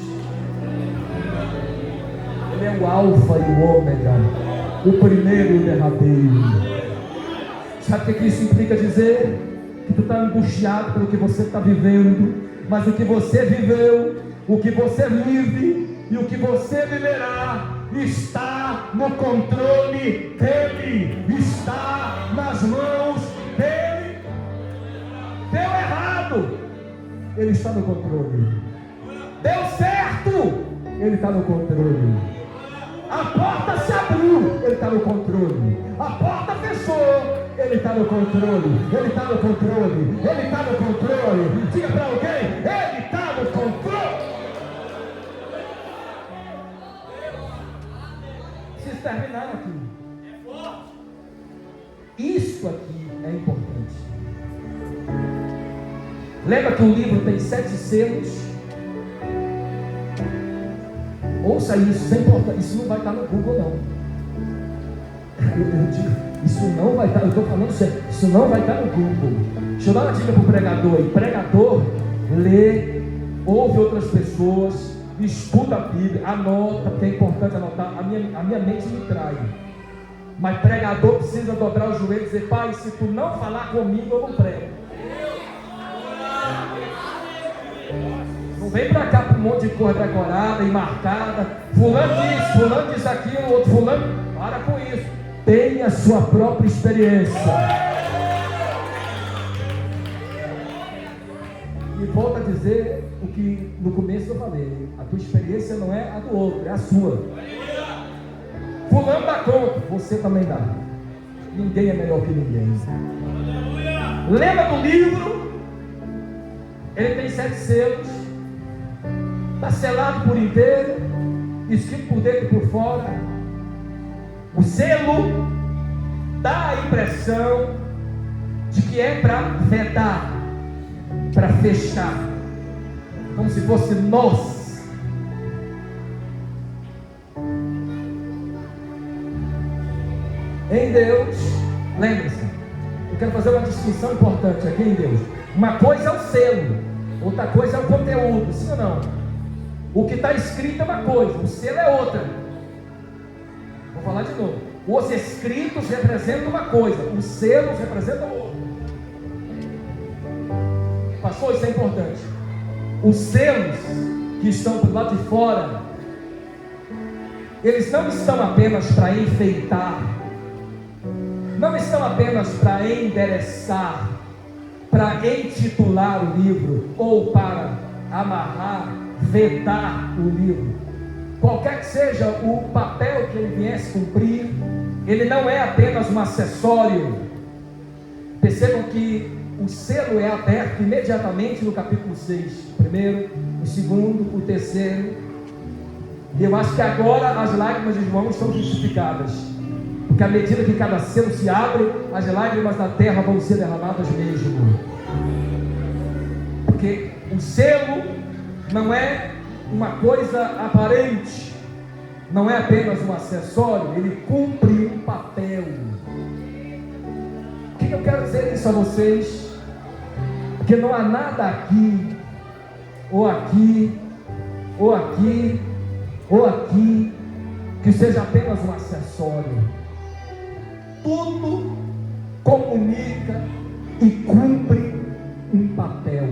Ele é o alfa e o ômega, o primeiro e o derradeiro. Sabe o que isso implica dizer? Que tu está angustiado pelo que você está vivendo, mas o que você viveu, o que você vive e o que você viverá está no controle dele, está nas mãos dele. Deu errado, ele está no controle. Deu certo, ele está no controle. A porta se abriu, ele está no controle. A porta fechou, ele está no controle. Ele está no controle. Ele está no controle. Diga para alguém, ele está no controle. Preciso terminar aqui. Isso aqui é importante. Lembra que o livro tem 7 selos? Ouça isso, isso é importante. Isso não vai estar no Google, não. Eu digo, isso não vai estar, eu estou falando sério, isso não vai estar no Google. Deixa eu dar uma dica para o pregador aí. Pregador, lê, ouve outras pessoas, estuda a Bíblia, anota, porque é importante anotar. A minha mente me trai. Mas pregador precisa dobrar os joelhos e dizer: Pai, se tu não falar comigo, eu não prego. Não vem pra cá com um monte de cor decorada e marcada. Fulano diz aquilo, outro fulano. Para com isso. Tenha a sua própria experiência. E volto a dizer o que no começo eu falei: a tua experiência não é a do outro, é a sua. Fulano dá conta, você também dá. Ninguém é melhor que ninguém. Lembra do livro? Ele tem 7 selos. Está selado por inteiro, escrito por dentro e por fora. O selo dá a impressão de que é para vedar, para fechar, como se fosse nós. Em Deus, lembre-se, eu quero fazer uma distinção importante aqui em Deus. Uma coisa é o selo, outra coisa é o conteúdo, sim ou não? O que está escrito é uma coisa, o selo é outra. Vou falar de novo. Os escritos representam uma coisa, os selos representam outra. Pastor, isso é importante. Os selos que estão do lado de fora, eles não estão apenas para enfeitar, não estão apenas para endereçar, para intitular o livro, ou para amarrar, vedar o livro. Qualquer que seja o papel que ele viesse cumprir, ele não é apenas um acessório. Percebam que o selo é aberto imediatamente no capítulo 6, o primeiro, o segundo, o terceiro. E eu acho que agora as lágrimas de João estão justificadas, porque à medida que cada selo se abre, as lágrimas da terra vão ser derramadas mesmo. Porque o selo não é uma coisa aparente, não é apenas um acessório, ele cumpre um papel. O que eu quero dizer isso a vocês? Que não há nada aqui ou aqui ou aqui, que seja apenas um acessório. Tudo comunica e cumpre um papel.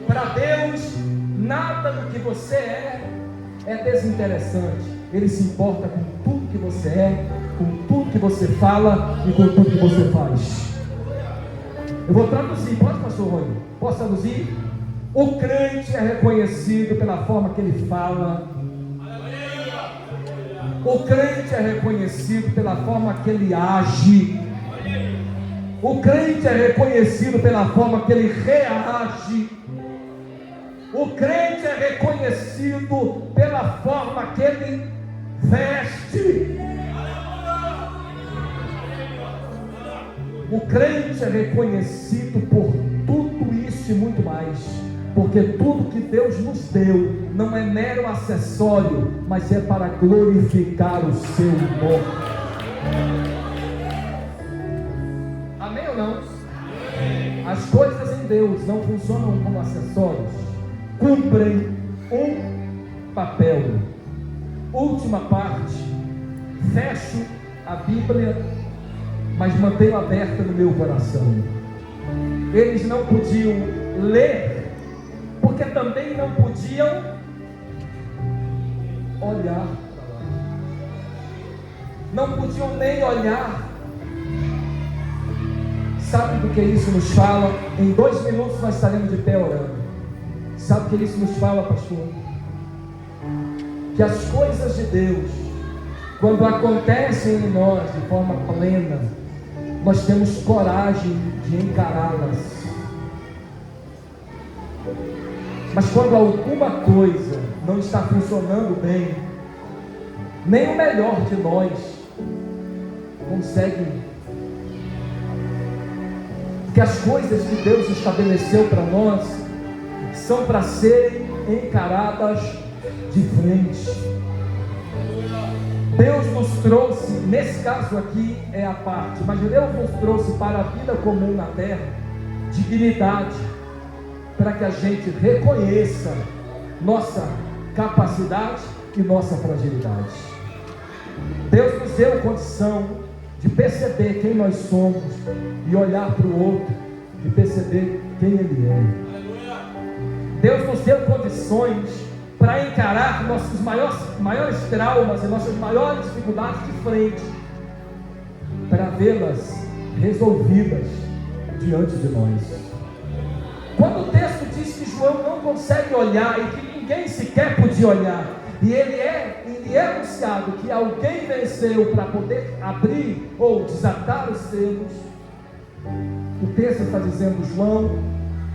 Para Deus, nada do que você é desinteressante. Ele se importa com tudo que você é, com tudo que você fala e com tudo que você faz. Eu vou traduzir, pode, pastor Rony? Posso traduzir? O crente é reconhecido pela forma que ele fala. O crente é reconhecido pela forma que ele age. O crente é reconhecido pela forma que ele reage. O crente é reconhecido pela forma que ele veste. O crente é reconhecido por tudo isso e muito mais, porque tudo que Deus nos deu não é mero acessório, mas é para glorificar o seu nome. Amém ou não? As coisas em Deus não funcionam como acessórios, cumprem um papel. Última parte, fecho a Bíblia, mas mantenho aberta no meu coração. Eles não podiam ler, porque também não podiam olhar para lá. Não podiam nem olhar. Sabe do que isso nos fala? Em 2 minutos nós estaremos de pé orando. Sabe o que isso nos fala, pastor? Que as coisas de Deus, quando acontecem em nós de forma plena, nós temos coragem de encará-las. Mas quando alguma coisa não está funcionando bem, nem o melhor de nós consegue. Porque as coisas que Deus estabeleceu para nós são para serem encaradas de frente. Deus nos trouxe, nesse caso aqui é a parte, mas Deus nos trouxe para a vida comum na terra, dignidade, para que a gente reconheça nossa capacidade e nossa fragilidade. Deus nos deu condição de perceber quem nós somos e olhar para o outro e perceber quem ele é. Deus nos deu condições para encarar nossos maiores traumas e nossas maiores dificuldades de frente, para vê-las resolvidas diante de nós. Quando o texto diz que João não consegue olhar e que ninguém sequer podia olhar, e ele é anunciado que alguém venceu para poder abrir ou desatar os selos, o texto está dizendo: João,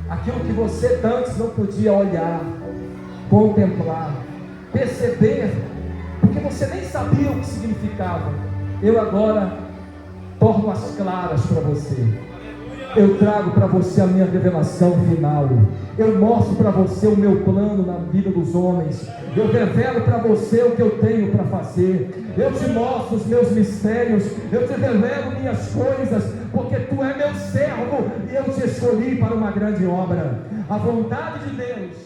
aquilo que você antes não podia olhar, contemplar, perceber, porque você nem sabia o que significava, eu agora torno as claras para você. Eu trago para você a minha revelação final. Eu mostro para você o meu plano na vida dos homens. Eu revelo para você o que eu tenho para fazer. Eu te mostro os meus mistérios. Eu te revelo minhas coisas, porque tu é meu servo e eu te escolhi para uma grande obra. A vontade de Deus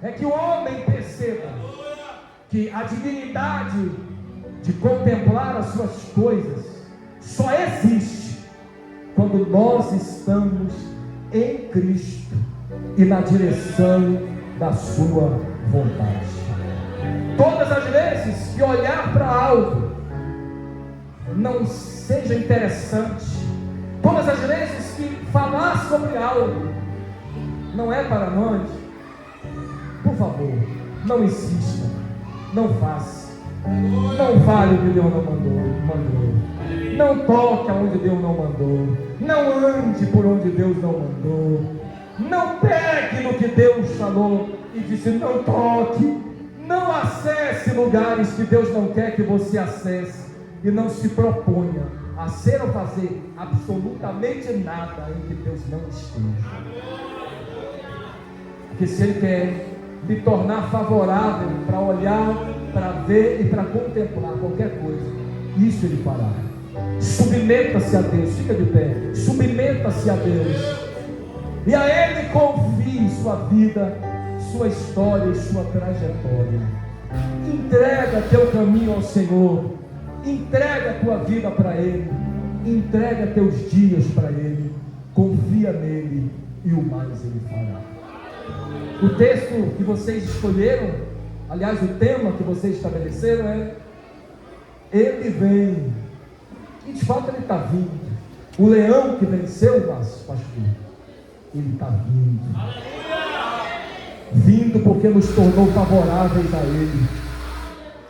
é que o homem perceba que a dignidade de contemplar as suas coisas só existe quando nós estamos em Cristo e na direção da sua vontade. Todas as vezes que olhar para algo não seja interessante, todas as vezes que falar sobre algo não é para nós, por favor, não insista, não faça, não fale o que Deus não mandou. Não toque aonde Deus não mandou. Não ande por onde Deus não mandou. Não pegue no que Deus falou e disse não toque. Não acesse lugares que Deus não quer que você acesse. E não se proponha a ser ou fazer absolutamente nada em que Deus não esteja. Porque se Ele quer lhe tornar favorável para olhar, para ver e para contemplar qualquer coisa, isso Ele fará. Submeta-se a Deus, fica de pé, submeta-se a Deus, e a Ele confie sua vida, sua história e sua trajetória. Entrega teu caminho ao Senhor, entrega a tua vida para Ele, entrega teus dias para Ele, confia nele e o mais Ele fará. O texto que vocês escolheram, aliás, o tema que vocês estabeleceram é: Ele vem. E de fato Ele está vindo. O leão que venceu, pastor, Ele está vindo. Vindo porque nos tornou favoráveis a Ele,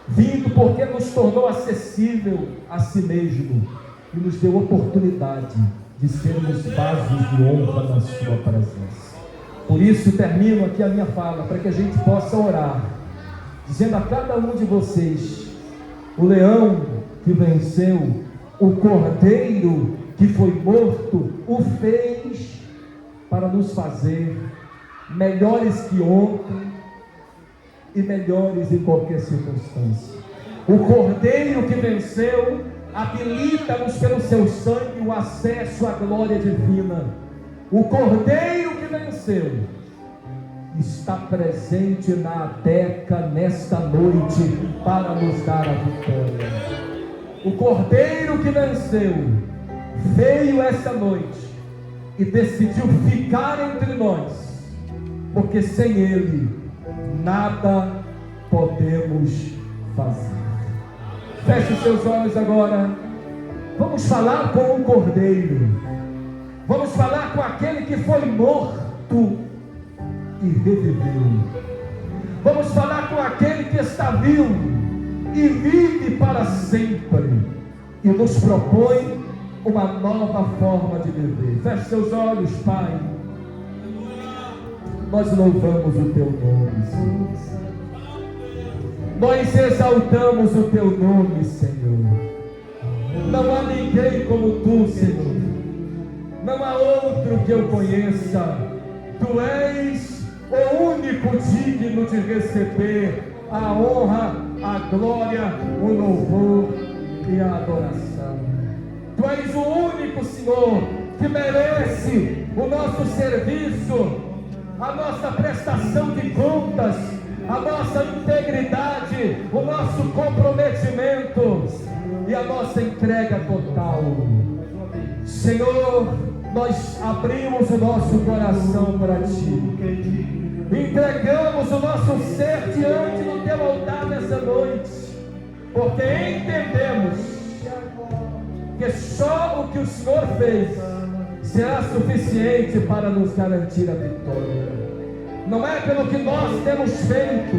vindo porque nos tornou acessível a si mesmo e nos deu oportunidade de sermos vasos de honra na sua presença. Por isso termino aqui a minha fala, para que a gente possa orar, dizendo a cada um de vocês: o leão que venceu, o cordeiro que foi morto, o fez para nos fazer melhores que ontem e melhores em qualquer circunstância. O cordeiro que venceu habilita-nos pelo seu sangue o acesso à glória divina. O cordeiro que venceu está presente na Ateca nesta noite para nos dar a vitória. O cordeiro que venceu veio essa noite e decidiu ficar entre nós, porque sem Ele nada podemos fazer. Feche os seus olhos agora. Vamos falar com o cordeiro. Vamos falar com aquele que foi morto e reviveu. Vamos falar com aquele que está vivo e vive para sempre e nos propõe uma nova forma de viver. Feche seus olhos, Pai. Nós louvamos o Teu nome, Senhor. Nós exaltamos o Teu nome, Senhor. Não há ninguém como Tu, Senhor. Não há outro que eu conheça. Tu és o único digno de receber a honra, a glória, o louvor e a adoração. Tu és o único, Senhor, que merece o nosso serviço, a nossa prestação de contas, a nossa integridade, o nosso comprometimento e a nossa entrega total. Senhor, nós abrimos o nosso coração para Ti, entregamos o nosso ser diante do Teu altar nessa noite, porque entendemos que só o que o Senhor fez será suficiente para nos garantir a vitória. Não é pelo que nós temos feito,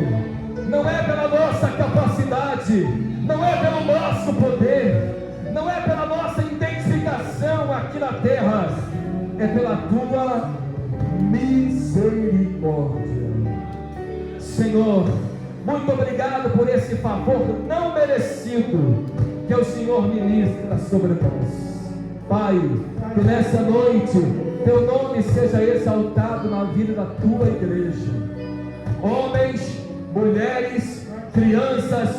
não é pela nossa capacidade, não é pelo nosso poder, não é pela nossa identificação aqui na terra, é pela Tua misericórdia. Senhor, muito obrigado por esse favor não merecido que o Senhor ministra sobre nós. Pai, que nessa noite Teu nome seja exaltado na vida da Tua igreja. Homens, mulheres, crianças,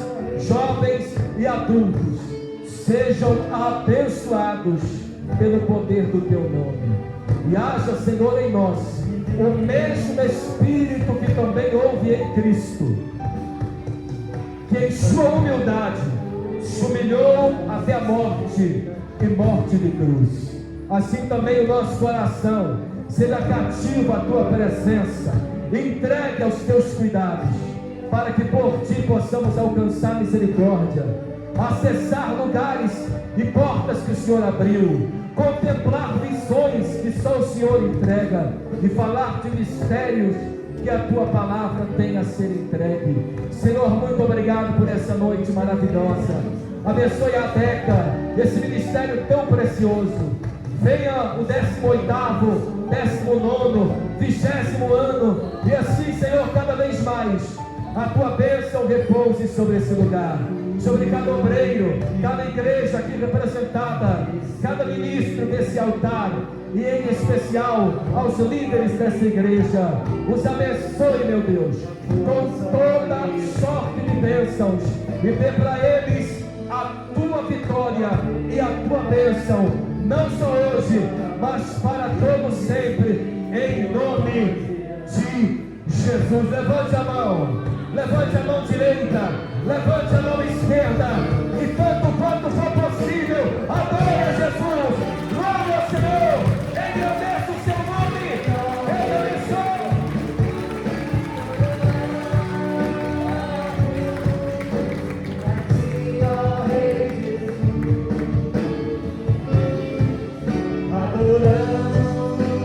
jovens e adultos sejam abençoados pelo poder do Teu nome. E haja, Senhor, em nós o mesmo Espírito que também houve em Cristo, que em sua humildade se humilhou até a morte e morte de cruz. Assim também o nosso coração seja cativo à Tua presença, entregue aos Teus cuidados, para que por Ti possamos alcançar misericórdia, acessar lugares e portas que o Senhor abriu, contemplar visões que só o Senhor entrega e falar de mistérios que a Tua palavra tem a ser entregue. Senhor, muito obrigado por essa noite maravilhosa. Abençoe a Ateca, esse ministério tão precioso. Venha o 18º, 19º, 20º ano, e assim, Senhor, cada vez mais a Tua bênção repouse sobre esse lugar, sobre cada obreiro, cada igreja aqui representada, cada ministro desse altar, e em especial aos líderes dessa igreja. Os abençoe, meu Deus, com toda sorte de bênçãos, e dê para eles a Tua vitória e a Tua bênção, não só hoje, mas para todo sempre, em nome de Jesus. Jesus, levante a mão direita, levante a